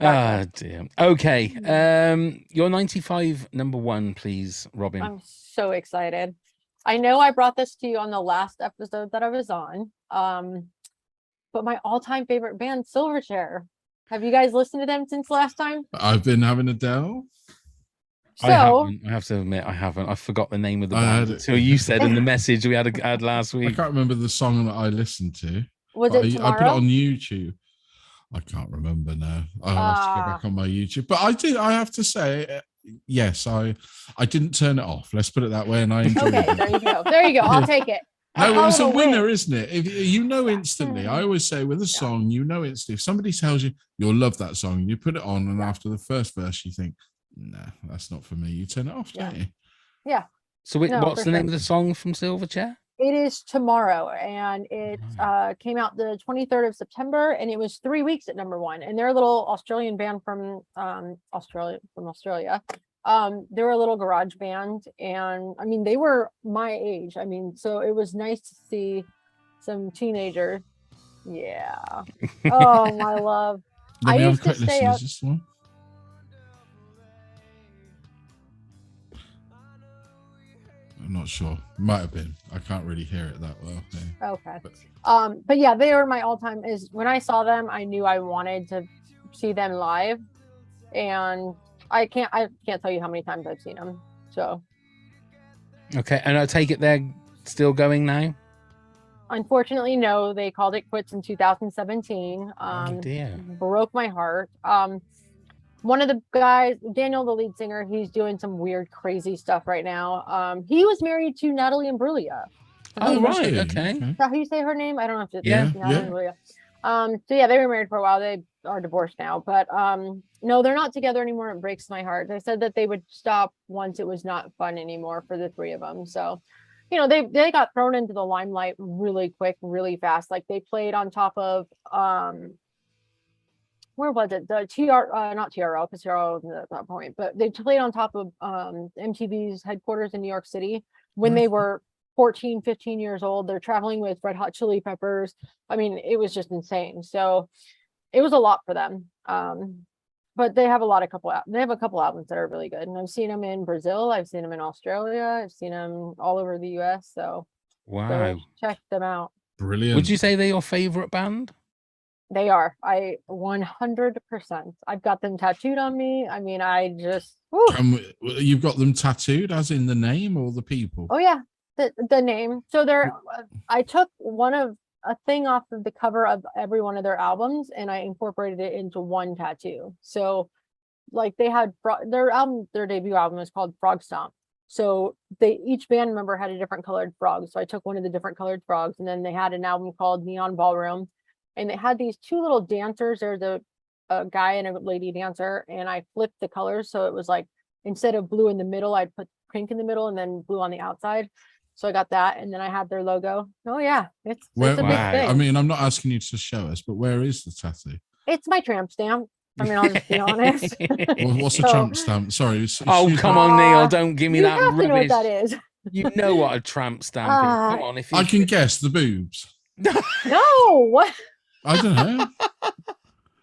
Ah, dear. Okay. Your 95 number one, please, Robin. I'm so excited. I know I brought this to you on the last episode that I was on. But my all-time favorite band, Silverchair. Have you guys listened to them since last time? I've been having Adele. So I have to admit, I haven't. I forgot the name of the I band had- until you said in the message we had last I week. can't remember the song that I listened to. was But it I put it tomorrow? on YouTube. I can't remember now. I'll have to go back on my YouTube. But I have to say, yes, I didn't turn it off. Let's put it that way. And I enjoyed Okay, it. there you go. There you go. I'll take it. No, I'll it's a call it winner, win. isn't it? If you know instantly, I always say with a song, you know instantly. If somebody tells you you'll love that song, you put it on, and after the first verse, you think, "Nah, that's not for me." You turn it off, don't you? So No, what's for the name sure. of the song from Silverchair? It is tomorrow, and it came out the 23rd of September, and it was 3 weeks at number 1. And they're a little Australian band from Australia. They were a little garage band, and I mean they were my age. I mean, so it was nice to see some teenagers. Yeah. Oh my love. Let I me have a used to quick stay listen. up- Is this the one? I'm not sure. Might have been. I can't really hear it that well. Yeah. Okay. But- But yeah, they were my all-time. Is when I saw them, I knew I wanted to see them live, and I can't tell you how many times I've seen them. So Okay, and I take it they're still going now. unfortunately, no, they called it quits in 2017. Oh dear. Broke my heart. One of the guys, Daniel, the lead singer, he's doing some weird, crazy stuff right now. He was married to Natalie Imbruglia. Oh was right, he? okay. Is that how you say her name? I don't know if it's Yeah, Natalie yeah. Imbruglia. So yeah, they were married for a while. They are divorced now, but no, they're not together anymore. It breaks my heart. They said that they would stop once it was not fun anymore for the 3 of them. So, you know, they got thrown into the limelight really quick, really fast. Like they played on top of where was it? The not TRL, because TRL wasn't at that point, but they played on top of MTV's headquarters in New York City when they were 14, 15 years old. They're traveling with Red Hot Chili Peppers. I mean, it was just insane. So it was a lot for them. But they have they have a couple albums that are really good. And I've seen them in Brazil. I've seen them in Australia. I've seen them all over the US. So Wow. check them out. Brilliant. Would you say they're your favorite band? They are. I 100%. I've got them tattooed on me. I mean, I just. Whew. You've got them tattooed, as in the name or the people? Oh yeah, the name. So I took a thing off of the cover of every one of their albums, and I incorporated it into one tattoo. So, like they had their debut album is called Frog Stomp. So each band member had a different colored frog. So I took one of the different colored frogs, and then they had an album called Neon Ballroom, and they had these two little dancers. There's a guy and a lady dancer, and I flipped the colors. So it was like, instead of blue in the middle, I'd put pink in the middle and then blue on the outside. So I got that, and then I had their logo. Oh yeah, it's a big thing. I mean, I'm not asking you to show us, but where is the tattoo? It's my tramp stamp. I mean, I'll just be honest. What's a tramp stamp? Sorry. Come on, Neil! Don't give me that have rubbish. To know what that is. You know what a tramp stamp is. Come on, if you... I can guess the boobs. No, what? I don't know.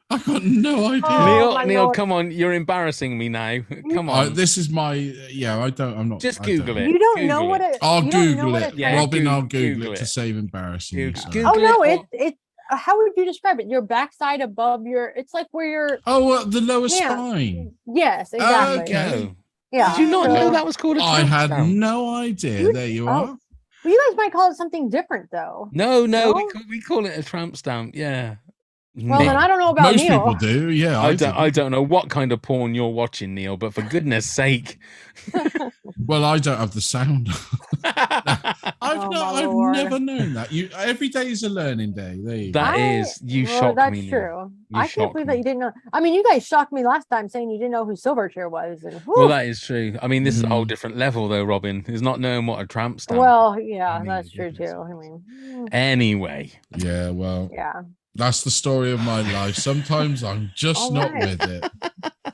I got no idea. Neil, come on! You're embarrassing me now. Come on. This is my. I'm not. Just Google it. You don't know what it. I'll Google it. Yeah, Robin, I'll Google it to save embarrassing you. Oh no, it's. How would you describe it? Your backside above your. It's like where you're. Oh, the lower spine. Yes, exactly. Okay. Yeah. Did you not know that was called a tramp I had stamp? no idea. There you are. Well, you guys might call it something different, though. No, we call it a tramp stamp. Yeah. Well, then I don't know about most Neil. people do. Yeah, I don't know what kind of porn you're watching, Neil, but for goodness sake. Well, I don't have the sound. I've never known that. Every day is a learning day. There you go. You shocked me. That's true. I can't believe that you didn't know. I mean, you guys shocked me last time saying you didn't know who Silverchair was. And, well, that is true. I mean, this is a whole different level, though, Robin. Is not knowing what a tramp stamp. Well, yeah, that's true too. I mean, anyway. Yeah. Well. Yeah. That's the story of my life. Sometimes I'm just not with it.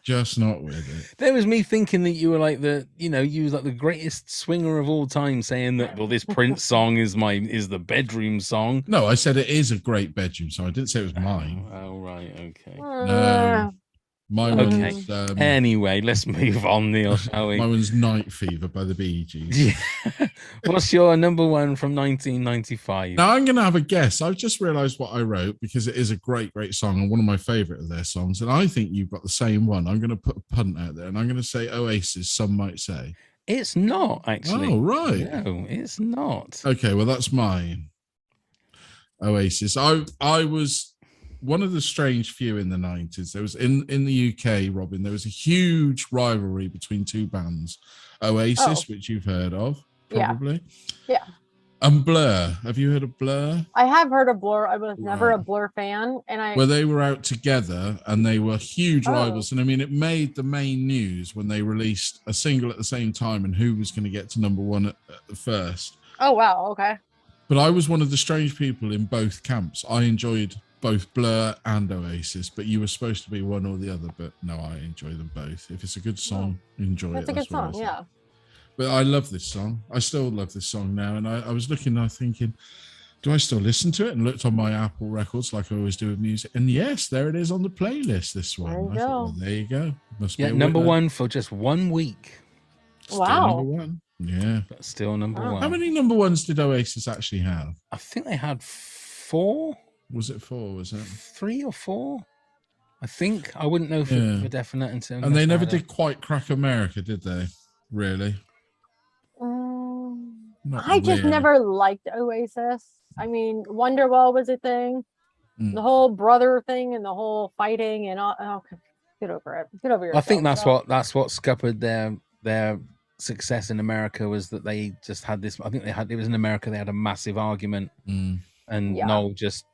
Just not with it. There was me thinking that you were like you was like the greatest swinger of all time, saying that, well, this Prince song is the bedroom song. No, I said it is a great bedroom song. I didn't say it was mine. Oh, right. Okay. No. Mine was, anyway, let's move on, Neil, shall we? Mine was Night Fever by the Bee Gees. Yeah. What's your number one from 1995? Now, I'm going to have a guess. I've just realized what I wrote because it is a great, great song and one of my favorite of their songs. And I think you've got the same one. I'm going to put a punt out there and I'm going to say Oasis, some might say. It's not, actually. Oh, right. No, it's not. Okay, well, that's mine. Oasis. I was one of the strange few in the 90s. There was in the UK, Robin, there was a huge rivalry between two bands. Oasis, which you've heard of, probably. Yeah. And Blur. Have you heard of Blur? I have heard of Blur. I was never a Blur fan. Well, they were out together and they were huge rivals. And I mean, it made the main news when they released a single at the same time and who was going to get to number one at the first. Oh, wow. Okay. But I was one of the strange people in both camps. I enjoyed both Blur and Oasis, but you were supposed to be one or the other. But no, I enjoy them both. If it's a good song, enjoy it. That's a good song, yeah. But I love this song. I still love this song now. And I was looking, I thinking, do I still listen to it? And looked on my Apple Records like I always do with music. And yes, there it is on the playlist, this one. There you go. Well, there you go. Must be number one for just 1 week. Still number one. Yeah. But still number one. How many number ones did Oasis actually have? I think they had 4. Was it 4? Was it 3 or 4? I think. I wouldn't know for definite until. And they never did quite crack America, did they? Really? I just never liked Oasis. I mean, Wonderwall was a thing. The whole brother thing and the whole fighting and all. Oh, get over it. Get over yourself. I think that's what scuppered their success in America, was that they just had this. I think it was in America. They had a massive argument, and Noel just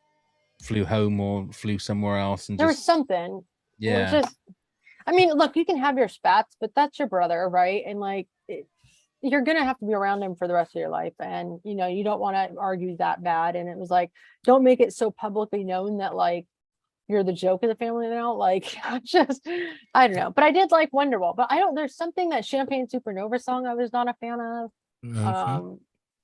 flew home or flew somewhere else. And there was something. Yeah. I mean, look, you can have your spats, but that's your brother, right? And like, you're gonna have to be around him for the rest of your life, and you don't want to argue that bad. And it was like, don't make it so publicly known that like you're the joke of the family now. Like, I don't know. But I did like Wonderwall. But there's something, that Champagne Supernova song I was not a fan of. Okay.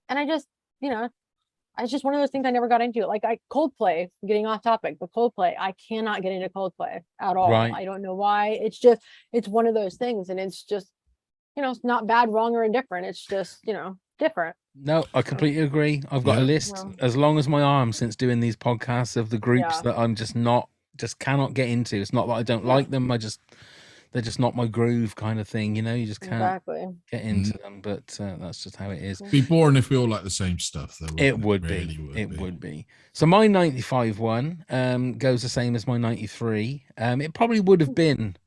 And I just, it's just one of those things I never got into. Like Coldplay, getting off topic, but Coldplay, I cannot get into Coldplay at all. Right. I don't know why. It's one of those things, and it's just, it's not bad, wrong, or indifferent. It's just, different. No, I completely agree. I've got a list as long as my arm since doing these podcasts of the groups that I'm just cannot get into. It's not that I don't like them. They're just not my groove kind of thing. You know, you just can't get into them. But that's just how it is. It'd be boring if we all like the same stuff, though. It would be. So my 95 one goes the same as my 93. It probably would have been,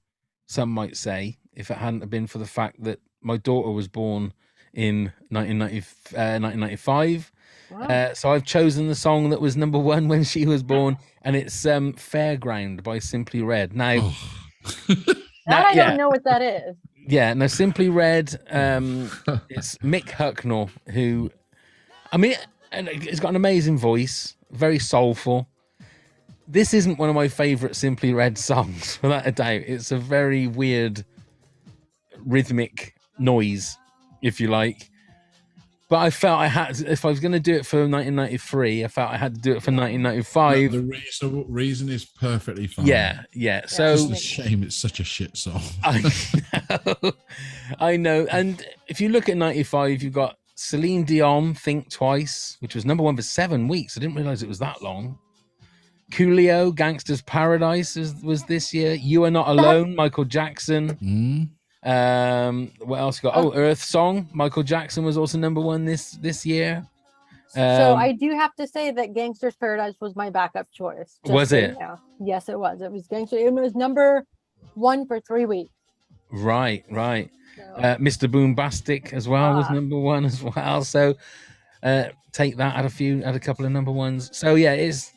some might say, if it hadn't have been for the fact that my daughter was born in 1995. Wow. So I've chosen the song that was number one when she was born, and it's Fairground by Simply Red. Now, I don't know what that is. Yeah, no, Simply Red. It's Mick Hucknall, who, I mean, he's got an amazing voice, very soulful. This isn't one of my favorite Simply Red songs, without a doubt. It's a very weird rhythmic noise, if you like. But I felt I had to, if I was going to do it for 1993, I felt I had to do it for 1995. The reasonable reason is perfectly fine. Yeah. So it's a shame it's such a shit song. I know. And if you look at 95, you've got Celine Dion, Think Twice, which was number one for 7 weeks. I didn't realize it was that long. Coolio, Gangster's Paradise was this year. You Are Not Alone, Michael Jackson. What else you got? Earth Song, Michael Jackson was also number one this year. So I do have to say that Gangster's Paradise was my backup choice. Was it? Yeah. Yes, it was. It was Gangster. It was number one for 3 weeks. Right. Mr. Boombastic as well was number one as well. So take that at a couple of number ones. So yeah, it's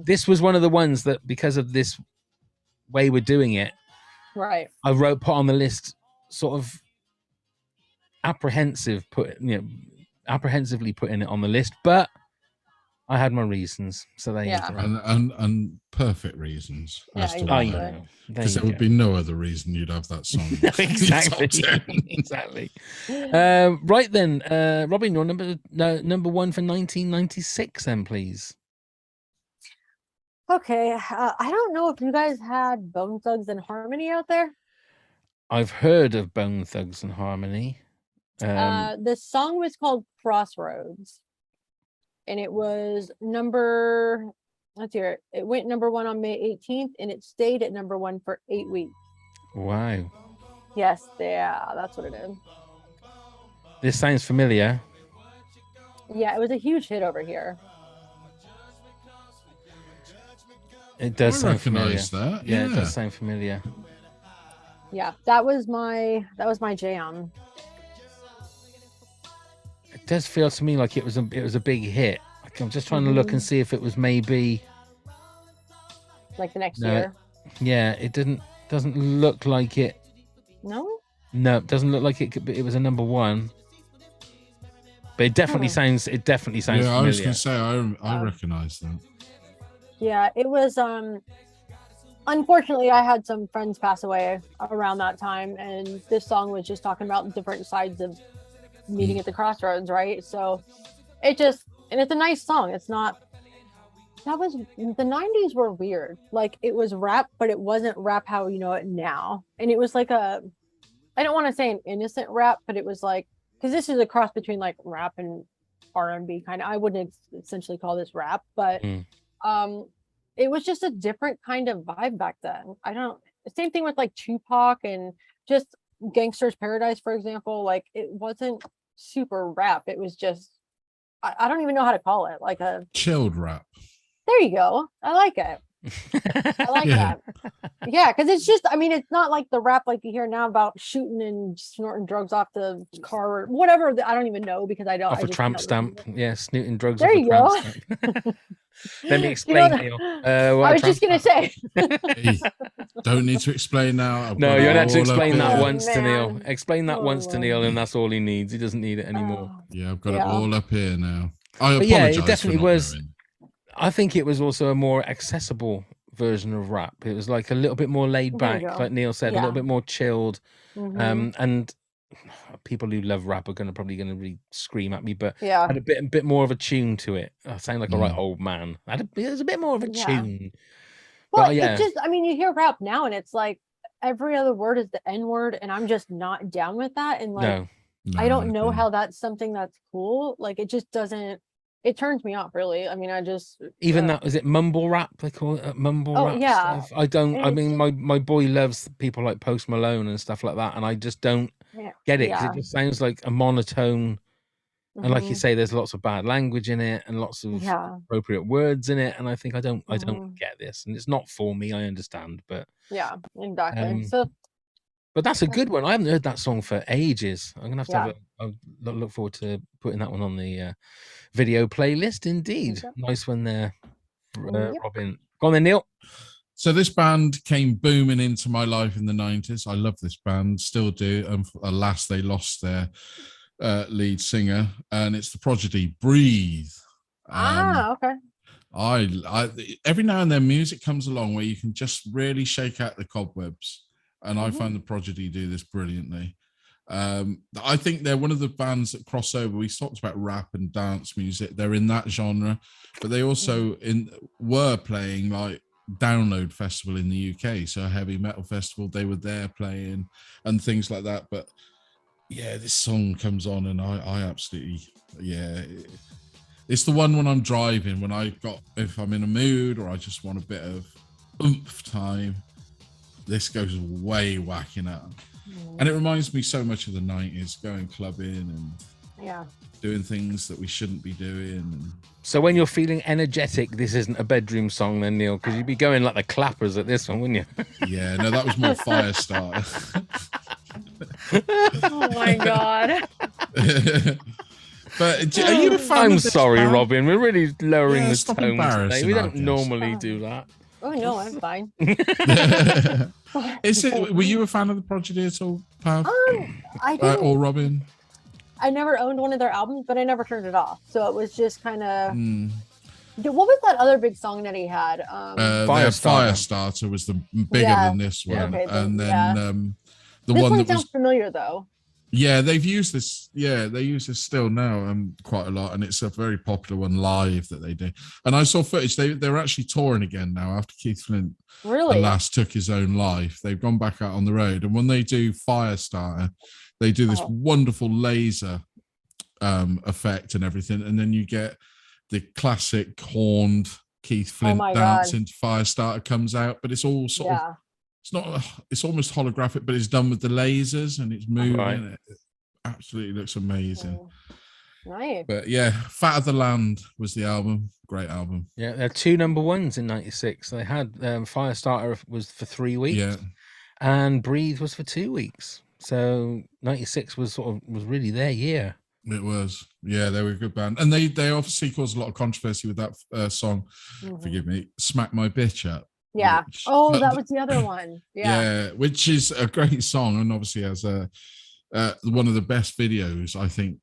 this was one of the ones that, because of this way we're doing it, right, I put on the list, sort of apprehensively putting it on the list, but I had my reasons, so there you go. And perfect reasons. I know, because there would be no other reason you'd have that song. Exactly. Right then, Robin, your number one for 1996, then, please. Okay, I don't know if you guys had Bone Thugs and Harmony out there. I've heard of Bone Thugs and Harmony. The song was called Crossroads, and it was it went number one on May 18th, and it stayed at number one for 8 weeks. Wow. Yes, that's what it is. This sounds familiar. Yeah, it was a huge hit over here. It does sound familiar. That. Yeah, it does sound familiar. Yeah, that was my jam. It does feel to me like it was a big hit. I'm just trying to look and see if it was maybe like the next year. Yeah, it doesn't look like it. No, it doesn't look like it was a number one. But it definitely sounds. It definitely sounds. Yeah, familiar. I was going to say I recognize that. Yeah, it was. Unfortunately, I had some friends pass away around that time, and this song was just talking about different sides of meeting at the crossroads, right? So and it's a nice song. It's not. That was the 90s were weird. Like, it was rap, but it wasn't rap how you know it now. And it was like I don't want to say an innocent rap, but it was like, because this is a cross between like rap and R&B kind of. I wouldn't essentially call this rap, but it was just a different kind of vibe back then. Same thing with like Tupac and just Gangster's Paradise, for example. Like, it wasn't super rap. It was just, I don't even know how to call it. Like a chilled rap. There you go. I like it. I like that. Yeah, because it's just, I mean, it's not like the rap like you hear now about shooting and snorting drugs off the car or whatever. I don't even know because I don't. Off a tramp stamp. Yeah, snooting drugs there off you a tramp go. stamp. Let me explain, Neil. I was just going to say. Hey, don't need to explain now. No, you don't have to explain that once to Neil. Explain that once to Neil, and that's all he needs. He doesn't need it anymore. Yeah, I've got it all up here now. I apologize. Yeah, it definitely was. I think it was also a more accessible version of rap. It was like a little bit more laid back, like Neil said, a little bit more chilled. And people who love rap are probably gonna really scream at me, but had a bit more of a tune to it. I sound like a right old man. There's a bit more of a tune. Well, it's just, I mean, you hear rap now and it's like every other word is the N word, and I'm just not down with that. And like, I don't know okay. how that's something that's cool. Like it just doesn't. It turns me off, really. I mean, I just Even that, is it mumble rap? They call it mumble Oh rap yeah, stuff. I don't. and I it's mean, just my boy loves people like Post Malone and stuff like that, and I just don't yeah, get it because yeah. it just sounds like a monotone. And like you Mhm. say, there's lots of bad language in it and lots of Yeah. appropriate words in it, and I think I don't Mhm. get this, and it's not for me. I understand, Yeah, exactly. um, So but that's a good one. I haven't heard that song for ages. I'm gonna have to yeah. have look forward to putting that one on the video playlist. Indeed, Yep. nice one there, Yep. Robin. Go on then, Neil. So this band came booming into my life in the 90s. I love this band, still do. And alas, they lost their lead singer, and it's the Prodigy, Breathe. Okay. I every now and then music comes along where you can just really shake out the cobwebs, and I find the Prodigy do this brilliantly. I think they're one of the bands that cross over. We talked about rap and dance music. They're in that genre, but they also were playing like Download Festival in the UK, so a heavy metal festival. They were there playing and things like that. But yeah, this song comes on, and I absolutely It's the one when I'm driving, if I'm in a mood or I just want a bit of oomph time. This goes way whacking out. And it reminds me so much of the 90s, going clubbing and doing things that we shouldn't be doing. So when you're feeling energetic, this isn't a bedroom song then, Neil, because you'd be going like the clappers at this one, wouldn't you? Yeah, no, that was more Firestarter. Oh my god. But are you a fan I'm of this sorry, band? Robin. We're really lowering the stop tone today. embarrassing We our don't guests. normally do that. Oh no, I'm fine. Were you a fan of the Prodigy at all, Pav? I didn't. Or Robin? I never owned one of their albums, but I never turned it off. So it was just kind of. What was that other big song that he had? Firestarter was the bigger than this one, Okay, and then the this one one that sounds was. familiar though. Yeah, they've used this. Yeah, they use this still now quite a lot, and it's a very popular one live that they do. And I saw footage. They're actually touring again now after Keith Flint, Really? alas, took his own life. They've gone back out on the road, and when they do Firestarter, they do this wonderful laser effect and everything, and then you get the classic horned Keith Flint dance into Firestarter comes out, but it's all sort of. It's almost holographic, but it's done with the lasers and it's moving. Right. It absolutely looks amazing. Nice. But yeah, Fat of the Land was the album. Great album. Yeah, there are 2 number ones in '96. They had Firestarter was for 3 weeks, and Breathe was for 2 weeks. So '96 was really their year. It was. Yeah, they were a good band, and they obviously caused a lot of controversy with that song. Forgive me, Smack My Bitch Up. Yeah. That was the other one. Yeah. Which is a great song, and obviously has one of the best videos. I think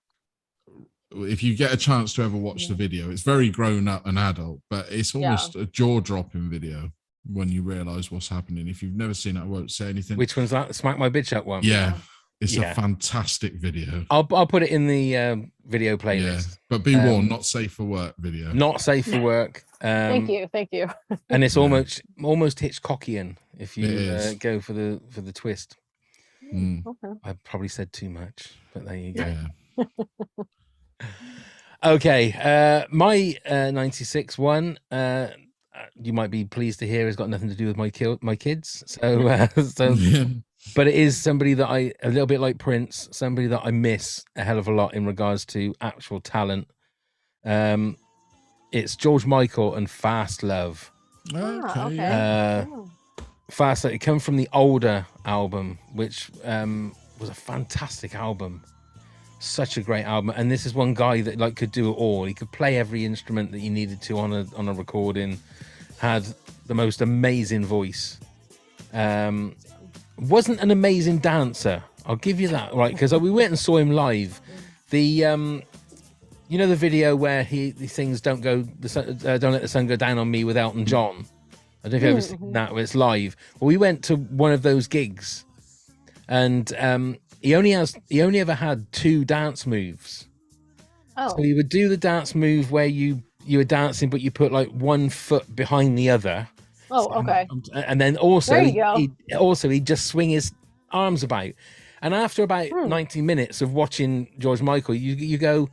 if you get a chance to ever watch the video, it's very grown up and adult, but it's almost a jaw-dropping video when you realise what's happening. If you've never seen it, I won't say anything. Which one's that? Smack My Bitch Up one. Yeah. It's a fantastic video. I'll put it in the video playlist. Yeah, but be warned, not safe for work video. Not safe for work. Thank you. And it's almost Hitchcockian if you go for the twist. Okay. I probably said too much, but there you go. Yeah. Okay, my 96 one. You might be pleased to hear has got nothing to do with my kids. So but it is somebody that a little bit like Prince, somebody that I miss a hell of a lot in regards to actual talent. It's George Michael and Fast Love. Okay. Fast Love. It comes from the older album, which was a fantastic album. Such a great album. And this is one guy that could do it all. He could play every instrument that you needed to on a recording. Had the most amazing voice. Wasn't an amazing dancer, I'll give you that, right? Because we went and saw him live. The you know the video where he sings "Don't let the sun go down on me" with Elton John. I don't know if you've ever seen that where it's live. Well, we went to one of those gigs, and he only ever had 2 dance moves. So he would do the dance move where you were dancing, but you put like one foot behind the other. Oh, okay. And then also, there you go. he'd just swing his arms about. And after about 90 minutes of watching George Michael, you go,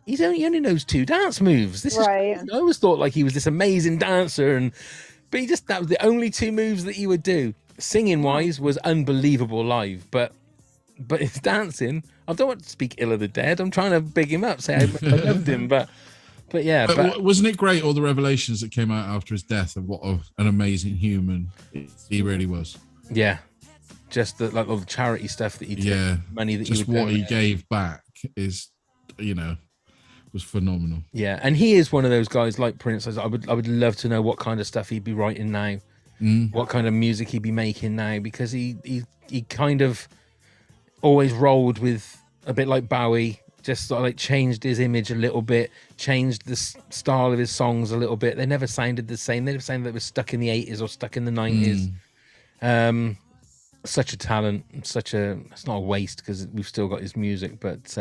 he only knows 2 dance moves. This is crazy. I always thought like he was this amazing dancer, but that was the only 2 moves that he would do. Singing wise was unbelievable live, but his dancing, I don't want to speak ill of the dead. I'm trying to big him up, say how much I loved him, but yeah. But wasn't it great, all the revelations that came out after his death of what an amazing human he really was? Yeah. Just all the charity stuff that he did, money that he gave back is, was phenomenal. Yeah, and he is one of those guys like Prince. I would love to know what kind of stuff he'd be writing now, what kind of music he'd be making now, because he kind of always rolled with a bit like Bowie, just sort of like changed his image a little bit, changed the style of his songs a little bit. They never sounded the same. They never sounded like they were stuck in the 80s or stuck in the 90s. Such a talent, it's not a waste because we've still got his music, but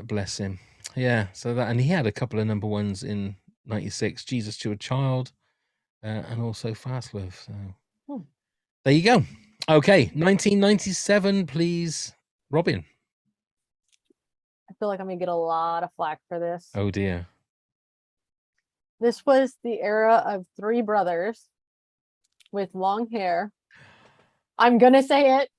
bless him. Yeah, so that, and he had a couple of number ones in 96, Jesus to a Child, and also Fast Love. So there you go. Okay, 1997, please, Robin. I feel like I'm gonna get a lot of flack for this. Oh dear. This was the era of 3 brothers with long hair. I'm gonna say it.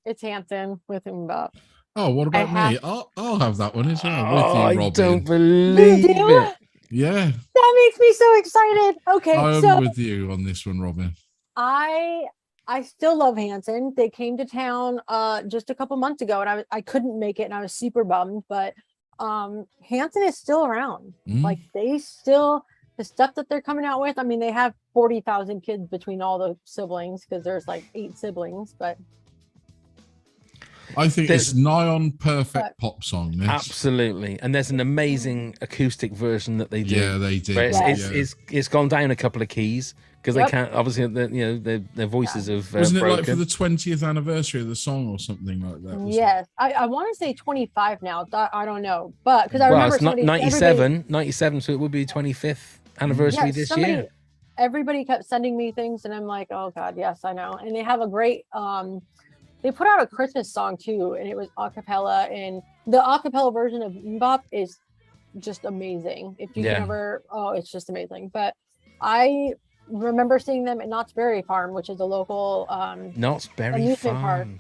It's Hanson with Mbop. Oh, what about me? I'll have that one as well with you, Robin. I don't believe it. Yeah. That makes me so excited. Okay, I'm with you on this one, Robin. I still love Hanson. They came to town just a couple months ago, and I couldn't make it, and I was super bummed. But Hanson is still around. Like they still. The stuff that they're coming out with, I mean, they have 40,000 kids between all the siblings because there's like 8 siblings, but I think it's nigh on perfect pop song. This. Absolutely, and there's an amazing acoustic version that they do. Yeah, they did. It's gone down a couple of keys because they can't. Obviously, their voices have wasn't it broken. like for the 20th anniversary of the song or something like that? Yes, I want to say 25 now. I don't know, but because I remember it's 97, so it would be 25th anniversary this year. Everybody kept sending me things, and I'm like, oh god, yes, I know. And they have a great they put out a Christmas song too, and it was a cappella, and the a cappella version of Mbop is just amazing. If you can ever, it's just amazing. But I remember seeing them at Knott's Berry Farm, which is a local Knott's Berry Farm.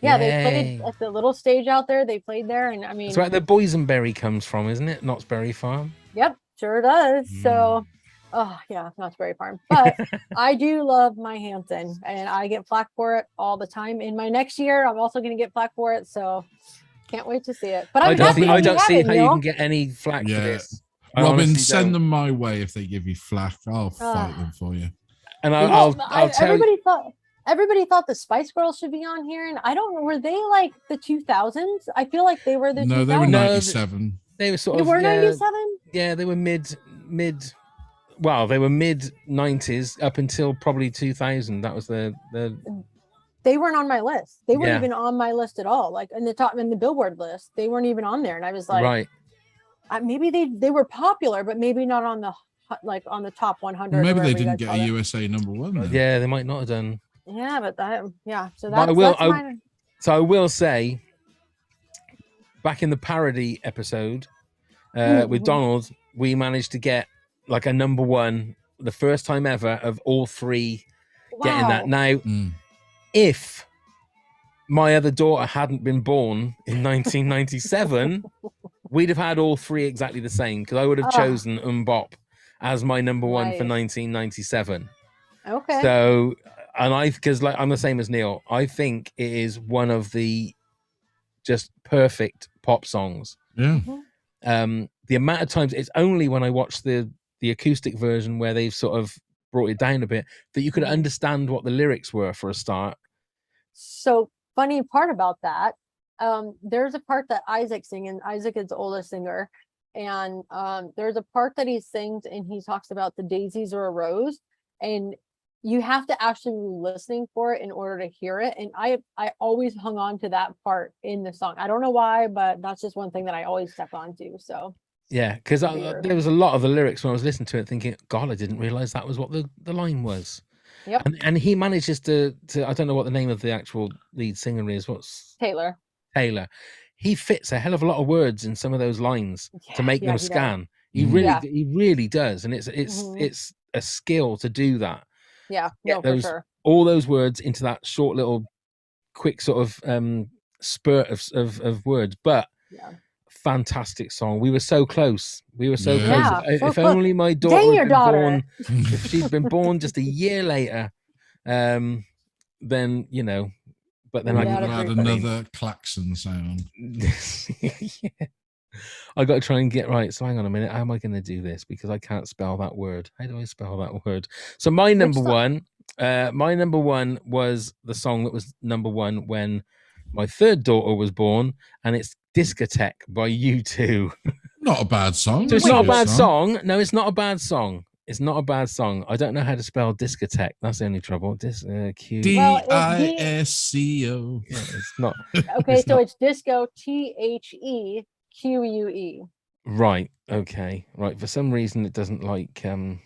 Yeah, they played at the little stage out there. They played there, and I mean, it's where the boysenberry comes from, isn't it? Knott's Berry Farm. Yep, sure does. So, Knott's Berry Farm. But I do love my Hanson, and I get flack for it all the time. In my next year, I'm also going to get flack for it. So, can't wait to see it. But I don't see how you can get any flack for this. Robin, send them my way if they give you flack. I'll fight them for you. And I'll tell everybody thought the Spice Girls should be on here, and I don't know, were they like the 2000s? I feel like they were the 2000s. No, they were 97. They were sort of. They were 97? Yeah, they were mid. Well, they were mid 90s up until probably 2000. That was the. They weren't on my list. They weren't even on my list at all. Like in the Billboard list, they weren't even on there, and I was like, right. Maybe they were popular, but maybe not on the top 100. Maybe they didn't get a USA #1. Then. Yeah, they might not have done. Yeah, but So I will say, back in the parody episode with Donald, we managed to get like a #1 the first time ever of all 3 getting that. Now, if my other daughter hadn't been born in 1997, we'd have had all 3 exactly the same, because I would have chosen Mbop as my #1 for 1997. Okay. So, and because like I'm the same as Neil, I think it is one of the just perfect pop songs. Yeah. The amount of times, it's only when I watched the acoustic version where they've sort of brought it down a bit that you could understand what the lyrics were for a start. So funny part about that, there's a part that Isaac's singing. Isaac is the oldest singer, and there's a part that he sings, and he talks about the daisies are a rose, and you have to actually be listening for it in order to hear it. And I always hung on to that part in the song. I don't know why, but that's just one thing that I always step onto. So yeah, because there was a lot of the lyrics when I was listening to it thinking, God, I didn't realize that was what the line was. Yep. And he manages to I don't know what the name of the actual lead singer is. What's Taylor. He fits a hell of a lot of words in some of those lines to make them scan. He really does, and it's a skill to do that. Yeah, no, for sure. All those words into that short little quick sort of spurt of words, but fantastic song. We were so close. Close. If only my daughter had been born, if she'd been born just a year later, then but then I could add another klaxon sound. I got to try and get right. So hang on a minute. How am I going to do this? Because I can't spell that word. How do I spell that word? So my number one was the song that was number one when my third daughter was born, and it's Discotheque by U2. Not a bad song. So it's not a bad song. No, it's not a bad song. It's not a bad song. I don't know how to spell discotheque. That's the only trouble. D-I-S-C-O. Yeah, it's not. Okay, so it's disco, THEQUE. Right. Okay. Right. For some reason, it doesn't like that.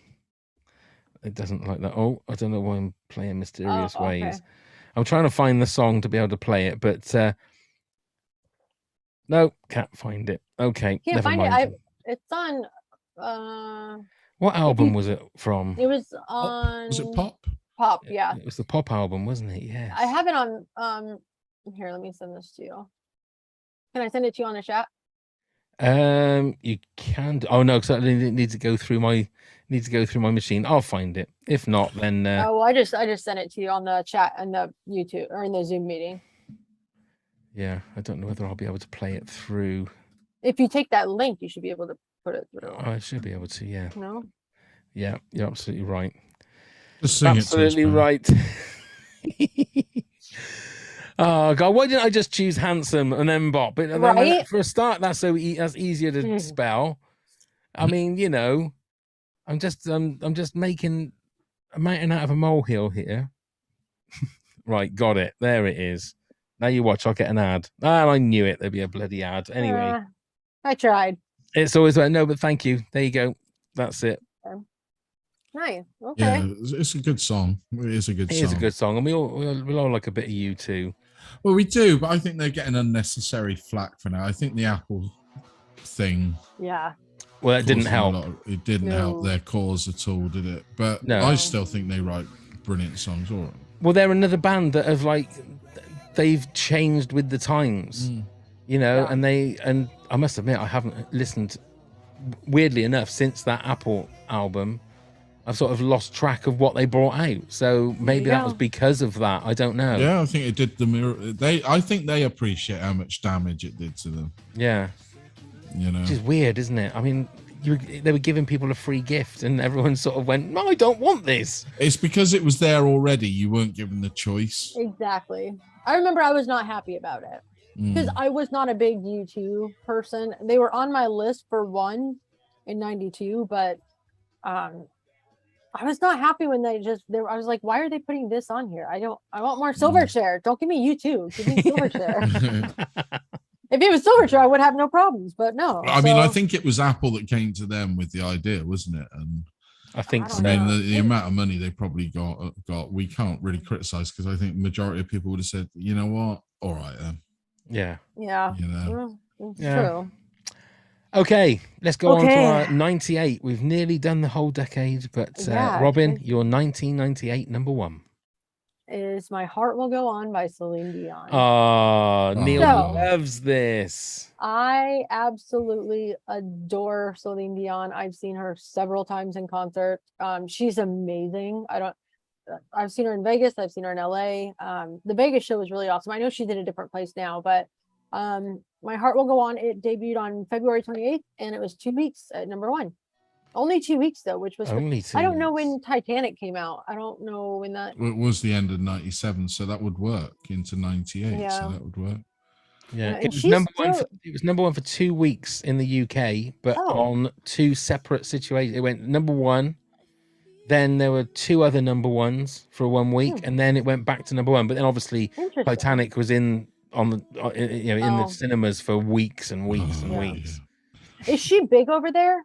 Oh, I don't know why I'm playing Mysterious Ways. I'm trying to find the song to be able to play it, but no, can't find it. Okay, can't find mind. It's on. What album was it from? It was on. Was it Pop? Pop, yeah. It was the Pop album, wasn't it? Yes. I have it on. Here, let me send this to you. Can I send it to you on the chat? You can. Oh no, because I need to go through my machine. I'll find it. If not, then. Oh, well, I just sent it to you on the chat and the YouTube or in the Zoom meeting. Yeah, I don't know whether I'll be able to play it through. If you take that link, you should be able to put it through. I should be able to. Yeah. No. Yeah, you're absolutely right. Just sing absolutely right. Oh God! Why didn't I just choose handsome and then bop? But right? For a start, that's that's easier to spell. I mean, I'm just making a mountain out of a molehill here. Right, got it. There it is. Now you watch. I'll get an ad. Ah, I knew it. There'd be a bloody ad. Anyway, I tried. It's always no, but thank you. There you go. That's it. Nice. Okay. Yeah, it's a good song. It is a good song. It is a good song, and we all like a bit of U2. Well, we do, but I think they're getting unnecessary flack for now. I think the Apple thing. Yeah. Well, it didn't help. It didn't help their cause at all, did it? But no. I still think they write brilliant songs. All right. Well, they're another band that have they've changed with the times, and I must admit I haven't listened. Weirdly enough, since that Apple album, I've sort of lost track of what they brought out. So maybe that was because of that. I don't know. Yeah, I think it did the mirror. I think they appreciate how much damage it did to them. Yeah. Which is weird, isn't it? I mean, they were giving people a free gift and everyone sort of went, no, I don't want this. It's because it was there already. You weren't given the choice. Exactly. I remember I was not happy about it because I was not a big U2 person. They were on my list for one in 92, but I was not happy when I was like, why are they putting this on here? I want more Silverchair. Don't give me U2. Give me Silverchair. If it was Silverchair, I would have no problems, but no. I mean, I think it was Apple that came to them with the idea, wasn't it? And I think so. I mean, the amount of money they probably got, we can't really criticize because I think the majority of people would have said, you know what? All right then. Yeah. Yeah. True. Okay, let's go on to our 98. We've nearly done the whole decade, but Robin, your 1998 number one is My Heart Will Go On by Celine Dion. Oh, Neil loves this. I absolutely adore Celine Dion. I've seen her several times in concert. She's amazing. I've seen her in Vegas. I've seen her in LA. The Vegas show was really awesome. I know she's in a different place now, but My Heart Will Go On, it debuted on February 28th, and it was 2 weeks at number one. Only 2 weeks, though, which was... I don't know when Titanic came out. I don't know when that... It was the end of 97, so that would work into 98, so that would work. Yeah, it was number one for 2 weeks in the UK, but on two separate situations. It went number one, then there were two other number ones for 1 week, and then it went back to number one. But then obviously Titanic was in the cinemas for weeks and weeks and weeks. Is she big over there?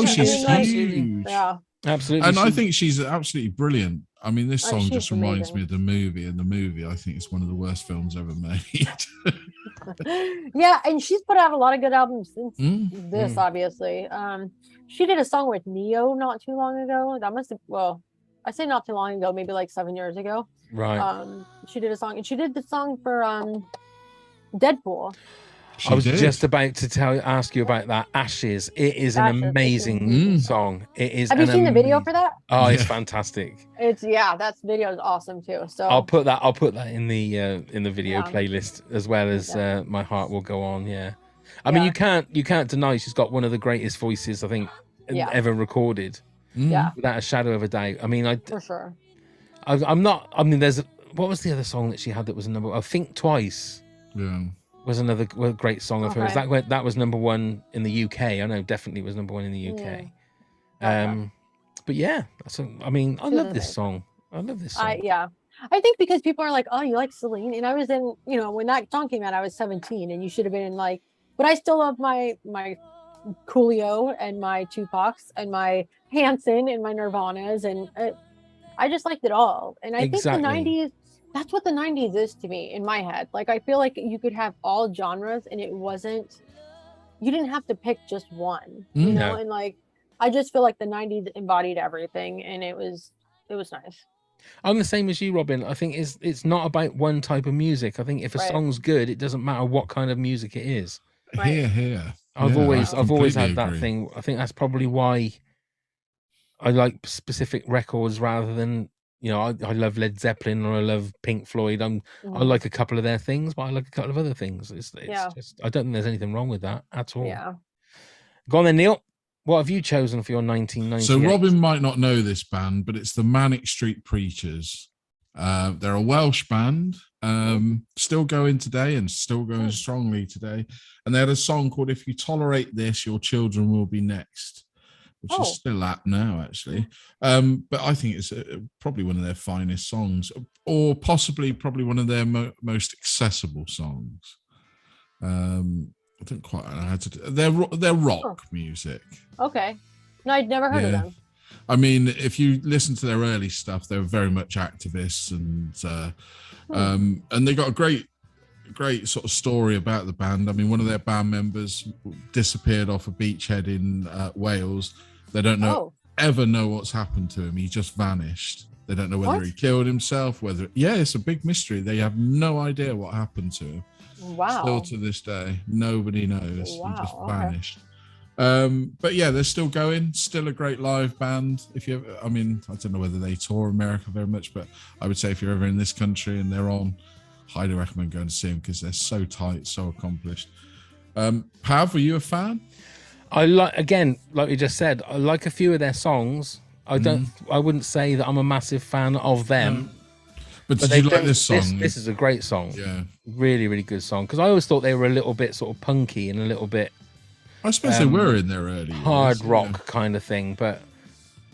She's huge. Yeah. Absolutely. And I think she's absolutely brilliant. I mean, this song she's just reminds amazing. me of the movie, and the movie I think is one of the worst films ever made. Yeah, and she's put out a lot of good albums since this, Mm. obviously. She did a song with Neo not too long ago. That must have, well, I say not too long ago, maybe like 7 years ago. Right. She did a song, and she did the song for Deadpool. I was just about to ask you about that. Ashes. It is an Ashes, it's amazing amazing. song. It is. Have you seen the video for that? Oh, it's Yeah. fantastic. That video is awesome too. So I'll put that in the video Yeah. playlist, as well as My Heart Will Go On. Yeah. I Yeah. mean, you can't deny she's got one of the greatest voices I think Yeah. ever recorded, yeah, without a shadow of a doubt. I mean, for sure. I'm not. I mean, what was the other song that she had that was number? I Think Twice Yeah. was another great song of hers. Okay. That was number one in the UK. I know, definitely was number one in the UK. Okay. But yeah, I mean, I She's love this amazing. song. I love this song. I think because people are like, oh, you like Celine, and I was in, when that song came out, I was 17, and you should have been like, but I still love my Coolio and my Tupacs and my Hanson and my Nirvanas, and I just liked it all. And I think the 90s, that's what the 90s is to me in my head. Like, I feel like you could have all genres, and you didn't have to pick just one, you know. And like, I just feel like the 90s embodied everything, and it was nice. I'm the same as you, Robin. I think it's not about one type of music. I think if a song's good, it doesn't matter what kind of music it is. Right. Here. I've always had that agree. thing. I think that's probably why I like specific records rather than, I love Led Zeppelin or I love Pink Floyd. I like a couple of their things, but I like a couple of other things. It's just, I don't think there's anything wrong with that at all. Yeah. Go on then, Neil. What have you chosen for your 1998? So Robin might not know this band, but it's the Manic Street Preachers. They're a Welsh band, still going today and still going strongly today. And they had a song called "If You Tolerate This, Your Children Will Be Next," which is still out now, actually. But I think it's probably one of their finest songs, or probably one of their most accessible songs. I don't quite know how to do. They're rock music. Okay. No, I'd never heard of them. I mean, if you listen to their early stuff, they're very much activists, and they got a great sort of story about the band. I mean, one of their band members disappeared off a beachhead in Wales. They don't ever know what's happened to him. He just vanished. They don't know whether he killed himself, it's a big mystery. They have no idea what happened to him. Wow. Still to this day, nobody knows. Wow, He just vanished. But yeah, they're still going. Still a great live band. I don't know whether they tour America very much, but I would say if you're ever in this country and they're on, highly recommend going to see them because they're so tight, so accomplished. Pav, were you a fan? I like you just said, I like a few of their songs. I wouldn't say that I'm a massive fan of them. But did you like this song? This is a great song. Yeah. Really, really good song. Because I always thought they were a little bit sort of punky and a little bit, I suppose they were in their early hard years, rock kind of thing. But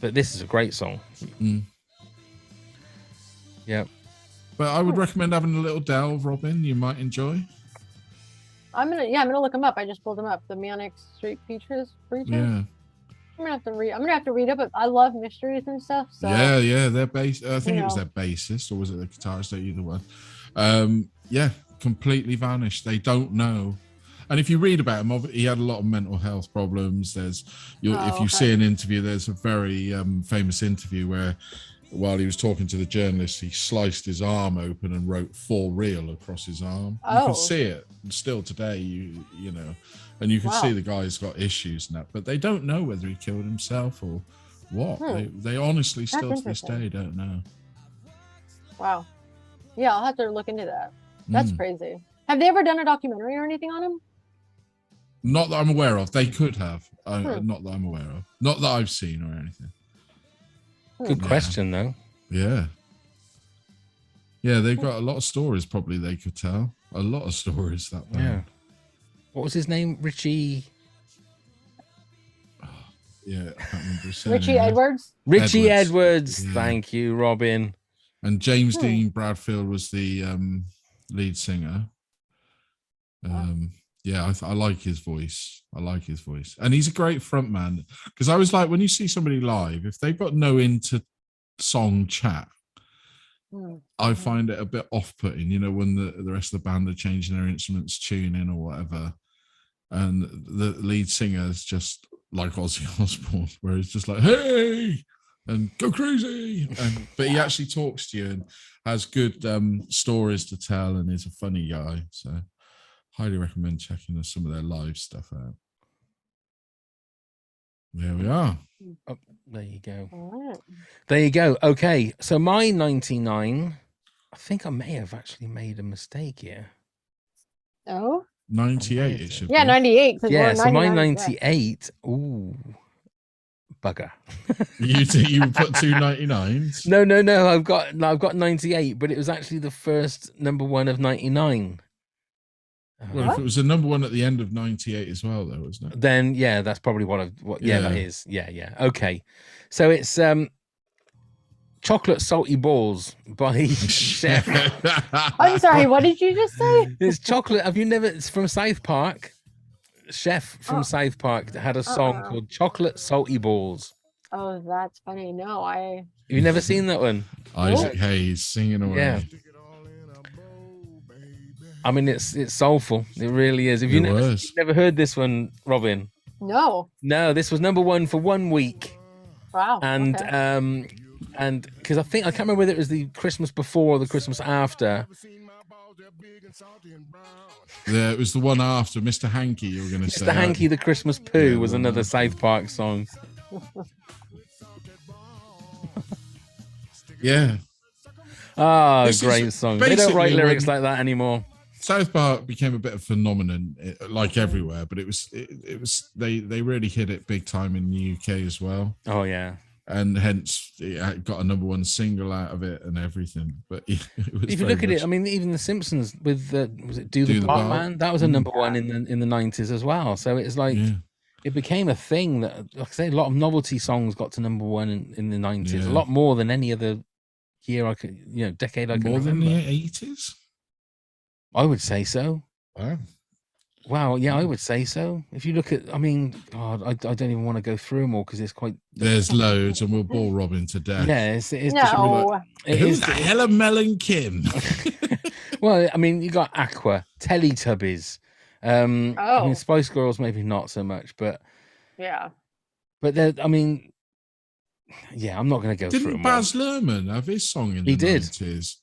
this is a great song. Yeah. But I would recommend having a little delve, Robin. You might enjoy. I'm gonna look them up. I just pulled them up. The Manic Street Preachers. Yeah. I'm gonna have to read it, but I love mysteries and stuff. So Yeah, their bass. I think it was their bassist, or was it the guitarist? Either one. Completely vanished. They don't know. And if you read about him, he had a lot of mental health problems. If you see an interview, there's a very famous interview where, while he was talking to the journalist, he sliced his arm open and wrote "For Real" across his arm. You can see it still today. You know, and you can see the guy's got issues and that, but they don't know whether he killed himself or what. They honestly still to this day don't know. Wow. Yeah, I'll have to look into that. That's crazy. Have they ever done a documentary or anything on him? Not that I'm aware of. They could have. Not that I'm aware of. Not that I've seen or anything. Good question, though. Yeah. Yeah, they've got a lot of stories probably they could tell. A lot of stories, that band. Yeah. What was his name? Richie? Yeah, I can't remember his surname. Richie Edwards? Richie Edwards. Yeah. Thank you, Robin. And James Dean Bradfield was the lead singer. Yeah, I like his voice. I like his voice. And he's a great front man. Because I was like, when you see somebody live, if they've got no into song chat, I find it a bit off-putting, you know, when the rest of the band are changing their instruments, tuning or whatever. And the lead singer is just like Ozzy Osbourne, where he's just like, hey, and go crazy. But he actually talks to you and has good stories to tell and is a funny guy. So highly recommend checking some of their live stuff out. There we are. Oh, there you go. There you go. Okay, so my 99, I think I may have actually made a mistake here. Oh? 98 it should Yeah, be. 98. Yeah, so my 98. Ooh, bugger. You put 299s? No, I've got 98, but it was actually the first number one of 99. Well, if it was the number one at the end of 98 as well, though, wasn't it? Then yeah, that's probably that is. Yeah. Okay. So it's Chocolate Salty Balls by Chef. I'm sorry, what did you just say? It's chocolate. Have you never? It's from South Park. Chef from South Park had a song called Chocolate Salty Balls. Oh, that's funny. No, You've never seen that one? Isaac Hayes singing away. Yeah. I mean, it's soulful. It really is. Have you never heard this one, Robin? No. No, this was number one for 1 week. Wow. And okay. And because I can't remember whether it was the Christmas before or the Christmas after. Yeah, it was the one after Mr. Hanky. You were going to say Mr. Hanky, the Christmas Poo was another South Park song. Yeah. Ah, great song. They don't write lyrics like that anymore. South Park became a bit of a phenomenon, like everywhere, but it was they really hit it big time in the UK as well. Oh yeah, and hence it got a number one single out of it and everything. But it was if you look at it, I mean, even The Simpsons with was it Do the Bartman? That was a number one in the 90s as well. So it's like it became a thing that, like I say, a lot of novelty songs got to number one in the 90s. A lot more than any other year decade I can remember. More than the 80s. I would say so. Wow. Yeah, I would say so. If you look at, I mean, God, I don't even want to go through them all because it's quite. There's loads, and we'll bore Robin to death. Yeah, it's no. Who's the hell of Mel and Kim? Well, I mean, you got Aqua, Teletubbies. I mean, Spice Girls maybe not so much, but yeah. But I mean, yeah, I'm not going to go through them. Didn't Baz Luhrmann have his song in the 90s?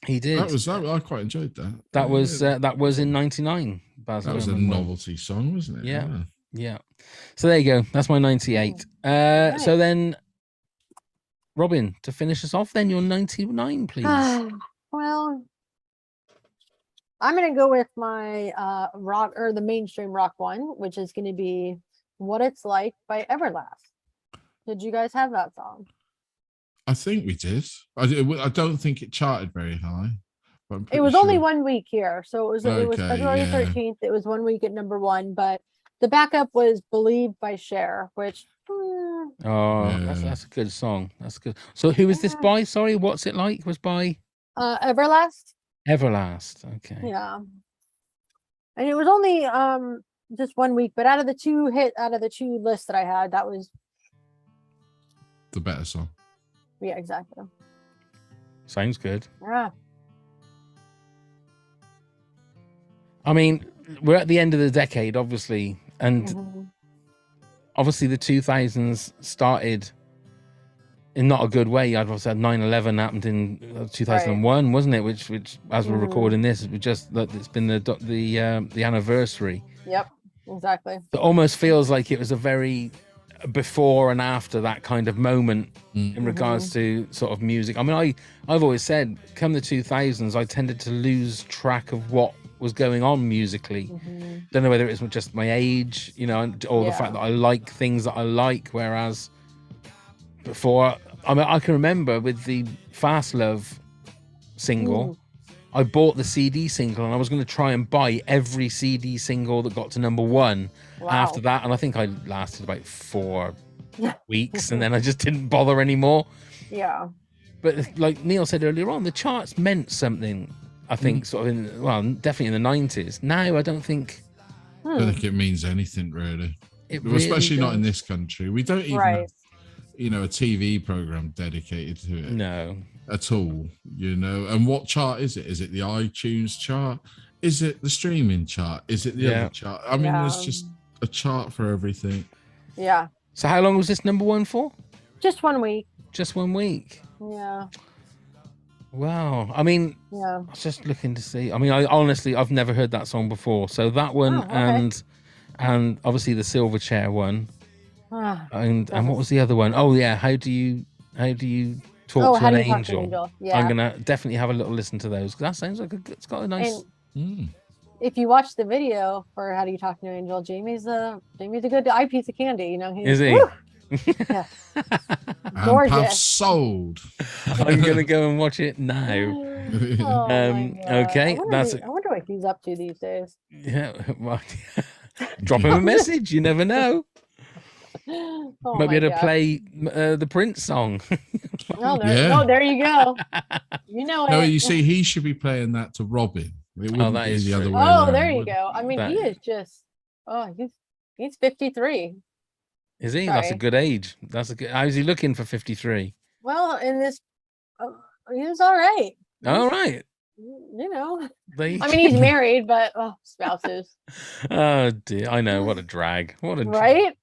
He did. I quite enjoyed that. That was in 99. That was a novelty song, wasn't it? Yeah. So there you go. That's my 98. Right. So then, Robin, to finish us off, then your 99, please. Well, I'm gonna go with my rock or the mainstream rock one, which is gonna be "What It's Like" by Everlast. Did you guys have that song? I think we did. I don't think it charted very high. It was only 1 week here, so it was February 13th. It was 1 week at number one, but the backup was "Believe" by Cher, which. That's a good song. That's good. So who is this by? Sorry, What's It Like was by Everlast. Everlast. Okay. Yeah, and it was only just 1 week, but out of the two lists that I had, that was the better song. Yeah, exactly. Sounds good. Yeah. I mean, we're at the end of the decade, obviously, and obviously the 2000s started in not a good way. I'd said 9/11 happened in 2001, wasn't it? Which as we're recording this, it's been the anniversary. Yep, exactly. It almost feels like it was a very before and after that kind of moment in regards to sort of music. I mean, I've always said, come the 2000s, I tended to lose track of what was going on musically. Don't know whether it was just my age, or the fact that I like things that I like, whereas before, I mean, I can remember with the Fast Love single, I bought the CD single and I was going to try and buy every CD single that got to number one after that. And I think I lasted about 4 weeks and then I just didn't bother anymore. Yeah. But like Neil said earlier on, the charts meant something, I think, sort of definitely in the 90s. Now, I don't think I don't think it means anything really. It Well, especially really not in does. this country. We don't even Right. have, a TV program dedicated to it No. at all, And what chart is it? Is it the iTunes chart? Is it the streaming chart? Is it the other chart? I mean, there's just a chart for everything. Yeah. So how long was this number one for? Just 1 week. Just 1 week. Yeah. Wow. I mean, Yeah. I was just looking to see. I mean, I've never heard that song before. So that one and obviously the Silver Chair one. And what was the other one? Oh yeah, how do you talk to an angel? Yeah. I'm gonna definitely have a little listen to those, because that sounds like it's got a nice. If you watch the video for How Do You Talk to an Angel, Jamie's a good eye piece of candy. Is he? Yeah. And have sold. I'm gonna go and watch it now. Okay, I wonder what he's up to these days. Yeah, well, drop him a message. You never know. Might be able to play the Prince song. There you go. You know it. No, you see, he should be playing that to Robin. It wouldn't that be is the true. other way around, There you go. I mean, he is just. He's 53. Is he? Sorry. That's a good age. How's he looking for 53? Well, in this, he was all right. All right. I mean, he's married, but spouses. Oh dear, I know, what a drag. What a right?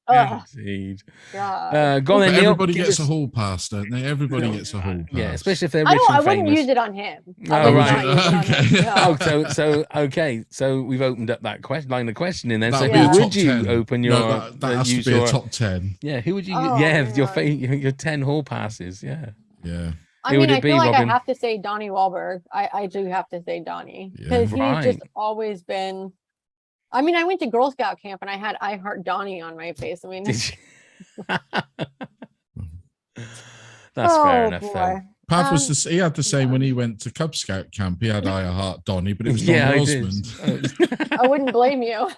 Indeed. God. Go on then, Neil. Everybody gets a hall pass, don't they? Everybody gets a hall pass. Yeah, especially if they're rich and famous. I wouldn't use it on him. Oh, right. Okay. So we've opened up that line of questioning then. So That'll who be a would you 10. open your? No, that has to be a top 10. Yeah, who would you? Oh, your 10 hall passes. Yeah. Yeah. I mean, I feel like Robin? I have to say Donnie Wahlberg. I do have to say Donnie, because he's just always been. I mean, I went to Girl Scout camp and I had "I Heart Donnie" on my face. I mean, that's fair enough. Though. Pav was he had the same when he went to Cub Scout camp. He had "I Heart Donnie," but it was Donny Osmond. I wouldn't blame you.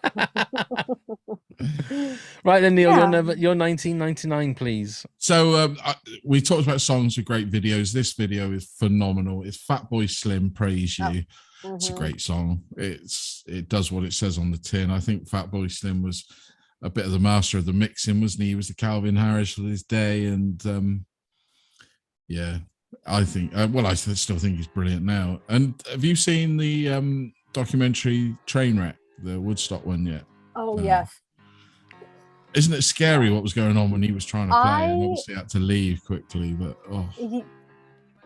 Right then, Neil, your 1999, please. So we talked about songs with great videos. This video is phenomenal. It's Fatboy Slim, "Praise You." It's a great song. It does what it says on the tin. I think Fatboy Slim was a bit of the master of the mixing, wasn't he? He was the Calvin Harris of his day, and I think. I still think he's brilliant now. And have you seen the documentary Trainwreck, the Woodstock one yet? Oh yes. Isn't it scary what was going on when he was trying to play? And obviously had to leave quickly, but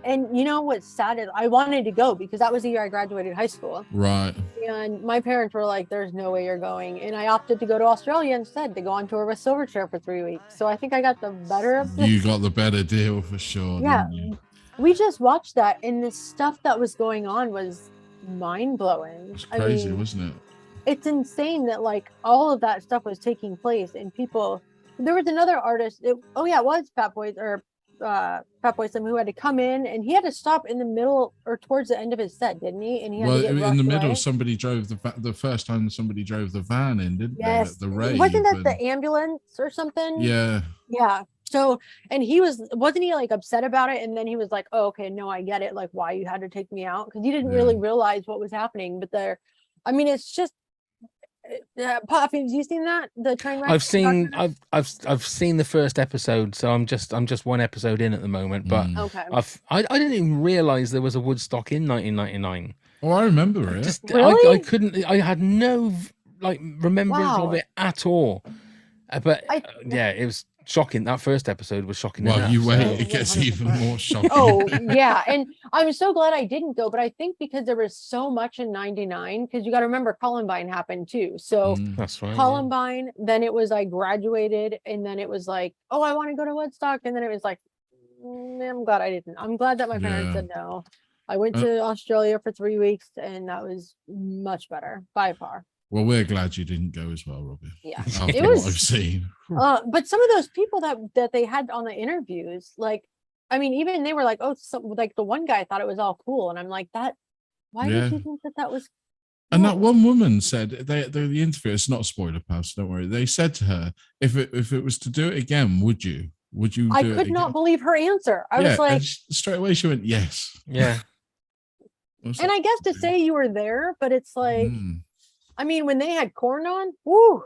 and you know what's sad is I wanted to go because that was the year I graduated high school. Right. And my parents were like, "There's no way you're going," and I opted to go to Australia instead, to go on tour with Silverchair for 3 weeks. So I think I got the better of this. You got the better deal for sure. Yeah. Didn't you? We just watched that, and the stuff that was going on was mind blowing. It's crazy, wasn't it? It's insane that like all of that stuff was taking place, and people. There was another artist. It was Fatboy Slim, who had to come in, and he had to stop in the middle or towards the end of his set, didn't he? And he had to get in the middle, away. somebody drove the first time somebody drove the van in, didn't they? At the rave. Wasn't that the ambulance or something? Yeah. Yeah. So, and wasn't he like upset about it? And then he was like, "Oh, okay, no, I get it. Like why you had to take me out." Because he didn't really realize what was happening. But it's just, Puff, have you seen that? The train wreck? I've seen the first episode, so I'm just one episode in at the moment. But okay. I didn't even realize there was a Woodstock in 1999. Oh, I remember it. Really? I couldn't. I had no remembrance of it at all. But it was shocking. That first episode was shocking. Well, you wait, it gets even more shocking. Oh, yeah. And I'm so glad I didn't go, but I think because there was so much in 99, because you got to remember Columbine happened too. So that's right. Columbine, then it was I graduated, and then it was like, oh, I want to go to Woodstock. And then it was like, I'm glad I didn't. I'm glad that my parents said no. I went to Australia for 3 weeks, and that was much better by far. Well, we're glad you didn't go as well, Robbie. Yeah, after what I've seen. But some of those people that they had on the interviews, like, I mean, even they were like, "Oh, like the one guy thought it was all cool," and I'm like, why did you think that was? Cool? And that one woman said, the interview. It's not a spoiler, pal, so don't worry. They said to her, "If it was to do it again, would you? Would you?" I could not believe her answer. I was like, straight away she went, "Yes." Yeah. And I guess to say you were there, but it's like. I mean, when they had corn on, woo.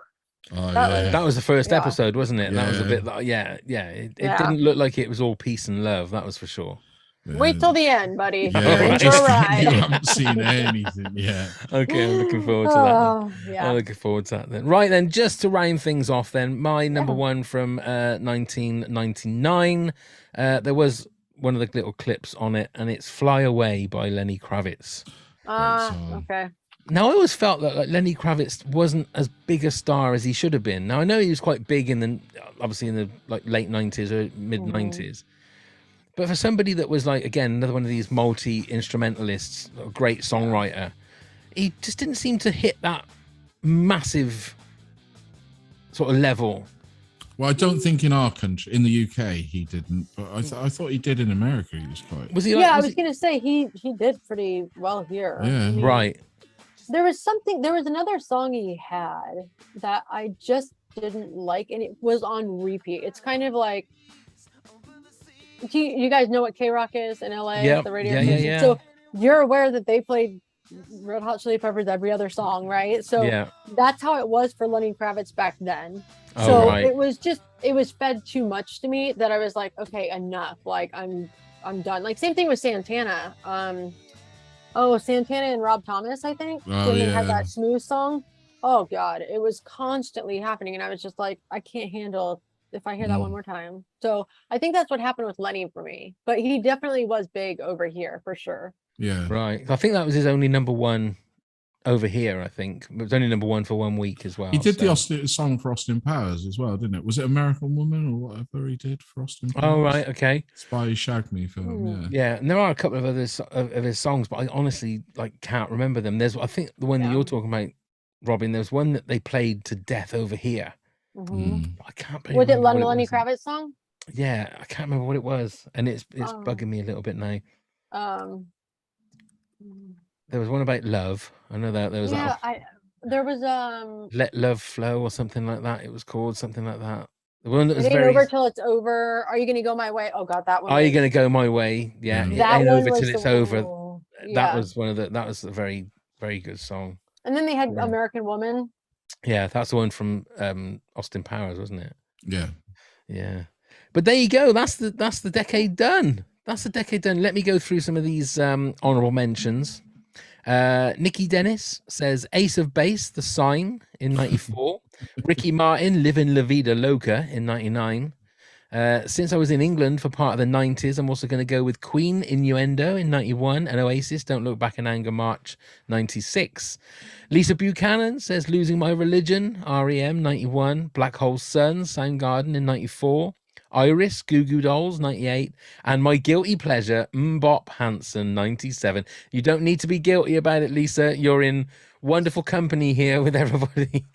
Oh, That yeah. That was the first Yeah. episode, wasn't it? That was a Yeah. bit that, it Yeah. didn't look like it was all peace and love, that was for sure. Wait till the end, buddy. Yeah, You're in for a you ride. haven't seen anything yet. Okay, I'm looking forward to that then. Oh, yeah. I'm looking forward to that then. Right then, just to round things off then, my number Yeah. one from 1999, there was one of the little clips on it, and it's Fly Away by Lenny Kravitz. song. Okay. Now, I always felt that like Lenny Kravitz wasn't as big a star as he should have been. Now, I know he was quite big obviously in the like late 90s or mid 90s. But for somebody that was like, again, another one of these multi-instrumentalists, a great songwriter, he just didn't seem to hit that massive sort of level. Well, I don't think in our country, in the UK, he didn't. But I thought he did in America. He was quite. Was he? Like, Yeah, I was gonna say he did pretty well here. Yeah. I mean, right. There was another song he had that I just didn't like, and it was on repeat. It's kind of like, you guys know what K-Rock is in LA? Yep. The radio Yeah. station? So you're aware that they played Red Hot Chili Peppers every other song, right? So Yeah. that's how it was for Lenny Kravitz back then. Oh, So right. it was fed too much to me that I was like, okay, enough. Like I'm done. Like same thing with Santana. Santana and Rob Thomas, I think, Oh, when they yeah. had that Smooth song. Oh God, it was constantly happening, and I was just like, I can't handle if I hear that one more time. So I think that's what happened with Lenny for me. But he definitely was big over here for sure. Yeah. Right. I think that was his only number one over here, I think. It was only number one for 1 week as well. He did the song for Austin Powers as well, didn't it? Was it American Woman or whatever he did for Austin Powers? Oh, right. Okay. Spy Shag Me film, yeah. Yeah, and there are a couple of others of his songs, but I honestly can't remember them. There's, I think, the one that you're talking about, Robin. There's one that they played to death over here. I can't. Was it remember what Lenny was. Kravitz song? Yeah, I can't remember what it was, and it's bugging me a little bit now. There was one about love. I know that there was that. There was Let Love Flow or something like that. It was called something like that. The one that was it ain't very. over till it's over. Are you gonna go my way? Oh God, that one. Are you gonna go my way? Yeah, it ain't over till it's over. That was one of the. That was a very, very good song. And then they had American Woman. Yeah, that's the one from Austin Powers, wasn't it? Yeah. Yeah. But there you go. That's the decade done. That's the decade done. Let me go through some of these honorable mentions. Nikki Dennis says Ace of Base, The Sign in 94. Ricky Martin, Livin' La Vida Loca in 99. Since I was in England for part of the 90s, I'm also going to go with Queen, Innuendo in 91, and Oasis, Don't Look Back in Anger, March 96. Lisa Buchanan says Losing My Religion, REM 91. Black Hole Sun, Soundgarden in 94. Iris, Goo Goo Dolls 98. And my guilty pleasure, Mbop Hansen 97. You don't need to be guilty about it, Lisa. You're in wonderful company here with everybody.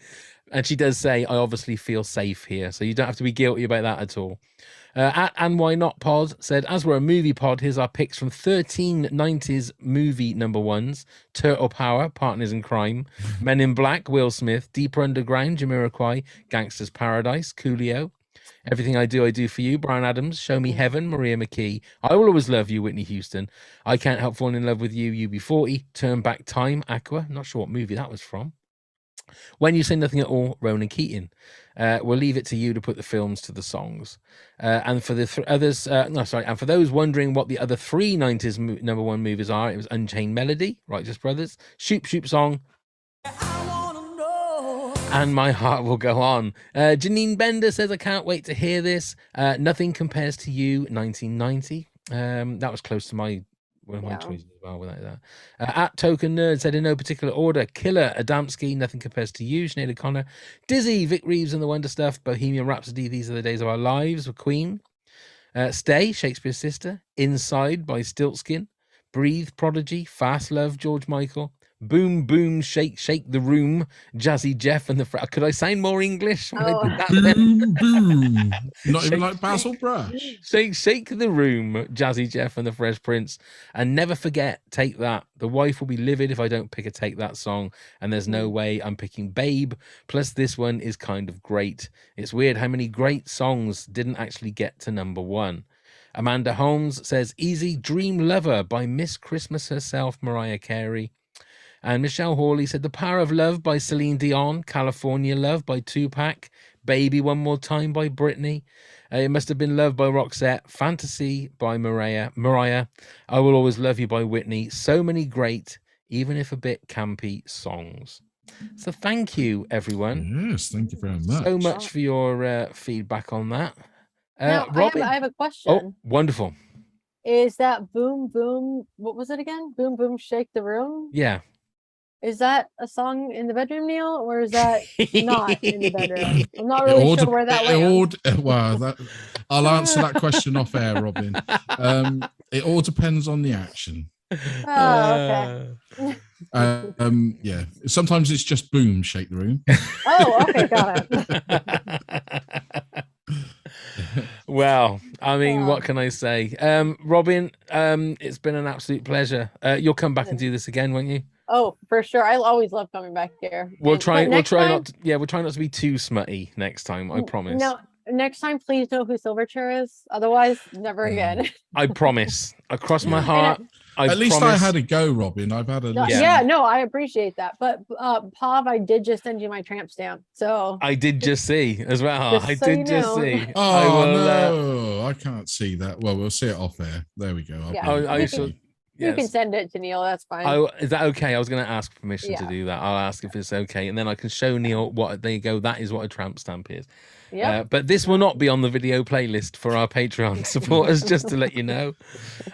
And she does say, I obviously feel safe here. So you don't have to be guilty about that at all. And Why Not Pod said, as we're a movie pod, here's our picks from 13 90s movie number ones. Turtle Power, Partners in Crime. Men in Black, Will Smith. Deeper Underground, Jamiroquai. Gangster's Paradise, Coolio. Everything I Do for You, Bryan Adams. Show Me Heaven, Maria McKee. I Will Always Love You, Whitney Houston. I Can't Help Falling in Love with You, UB40. Turn Back Time, Aqua. Not sure what movie that was from. When You Say Nothing at All, Ronan Keating. We'll leave it to you to put the films to the songs. And for the others, and for those wondering what the other three 90s number one movies are, it was Unchained Melody, Righteous Brothers, Shoop Shoop Song, and My Heart Will Go On. Janine Bender says, I can't wait to hear this. Nothing Compares to You, 1990. That was close to one of my choices as well without that. At Token Nerd said in no particular order, Killer, Adamski, Nothing Compares to You, Sinead O'Connor. Dizzy, Vic Reeves and the Wonder Stuff, Bohemian Rhapsody, These Are the Days of Our Lives with Queen. Stay, Shakespeare's Sister. Inside by Stiltskin. Breathe, Prodigy. Fast Love, George Michael. Boom, Boom, Shake, Shake the Room, Jazzy Jeff and the... Could I sound more English when I did that then? Boom, boom. Not even like Basil Brush. Shake, Shake the Room, Jazzy Jeff and the Fresh Prince. And never forget, Take That. The wife will be livid if I don't pick a Take That song, and there's no way I'm picking Babe. Plus, this one is kind of great. It's weird how many great songs didn't actually get to number one. Amanda Holmes says, Easy Dream Lover by Miss Christmas herself, Mariah Carey. And Michelle Hawley said The Power of Love by Celine Dion, California Love by Tupac, Baby One More Time by Britney, It Must Have Been Love by Roxette, Fantasy by Mariah, I Will Always Love You by Whitney. So many great, even if a bit campy songs. So thank you, everyone. Yes, thank you very much. So much for your feedback on that. Now, Robin, I have a question. oh, wonderful. Is that boom boom? What was it again? Boom boom, shake the room. Yeah. Is that a song in the bedroom, Neil, or is that not in the bedroom? I'm not really sure where that lands. I'll answer that question off air, Robin. It all depends on the action. Oh, okay. Yeah. Sometimes it's just boom, shake the room. Oh, okay, got it. Well, I mean, what can I say? Robin, it's been an absolute pleasure. You'll come back and do this again, won't you? Oh, for sure. I always love coming back here. We'll try not to be too smutty next time, I promise. No, next time please know who Silverchair is. Otherwise, never again. I promise. Across my heart. At least I had a go, Robin. I've had a listen. Yeah, no, I appreciate that. But Pav, I did just send you my tramp stamp. So I did just see as well. I did just see. Oh, no, I can't see that. Well, we'll see it off air. There we go. You can send it to Neil. That's fine. Is that okay? I was going to ask permission to do that. I'll ask if it's okay, and then I can show Neil what. There you go. That is what a tramp stamp is. Yeah. But this will not be on the video playlist for our Patreon supporters, just to let you know.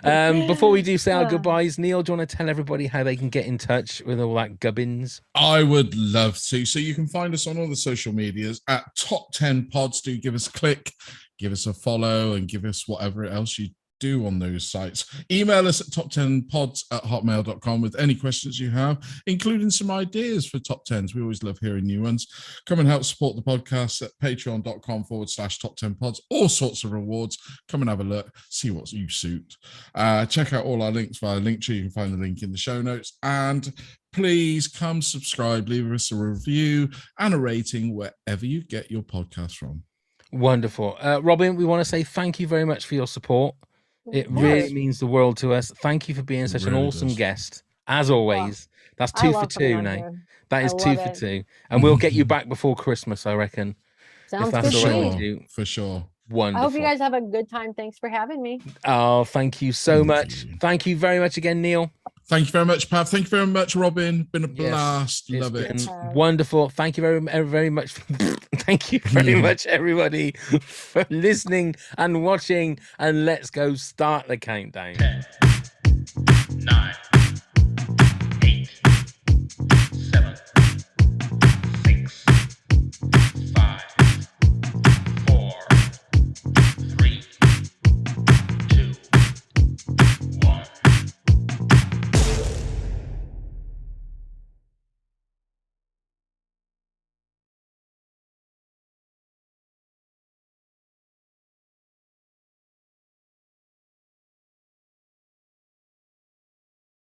Before we do say our goodbyes, Neil, do you want to tell everybody how they can get in touch with all that gubbins? I would love to. So you can find us on all the social medias at Top 10 Pods. Do give us a click, give us a follow, and give us whatever else you do on those sites. Email us at top10pods@hotmail.com with any questions you have, including some ideas for top 10s. We always love hearing new ones. Come and help support the podcast at patreon.com/top10pods. All sorts of rewards. Come and have a look, see what you suit. Check out all our links via LINKTREE. You can find the link in the show notes. And please come subscribe, leave us a review and a rating wherever you get your podcast from. Wonderful. Robin, we want to say thank you very much for your support. It really means the world to us. Thank you for being such an awesome guest. As always, that's 2 for 2 now. That is 2 for 2. And we'll get you back before Christmas, I reckon. Sounds good. For sure. Wonderful. I hope you guys have a good time. Thanks for having me. Oh, thank you so much. Thank you very much again, Neil. Thank you very much, Pav. Thank you very much, Robin. Been a blast. Love it. Wonderful. Thank you very much. Thank you very much, everybody, for listening and watching. And let's go start the countdown. 10, 9.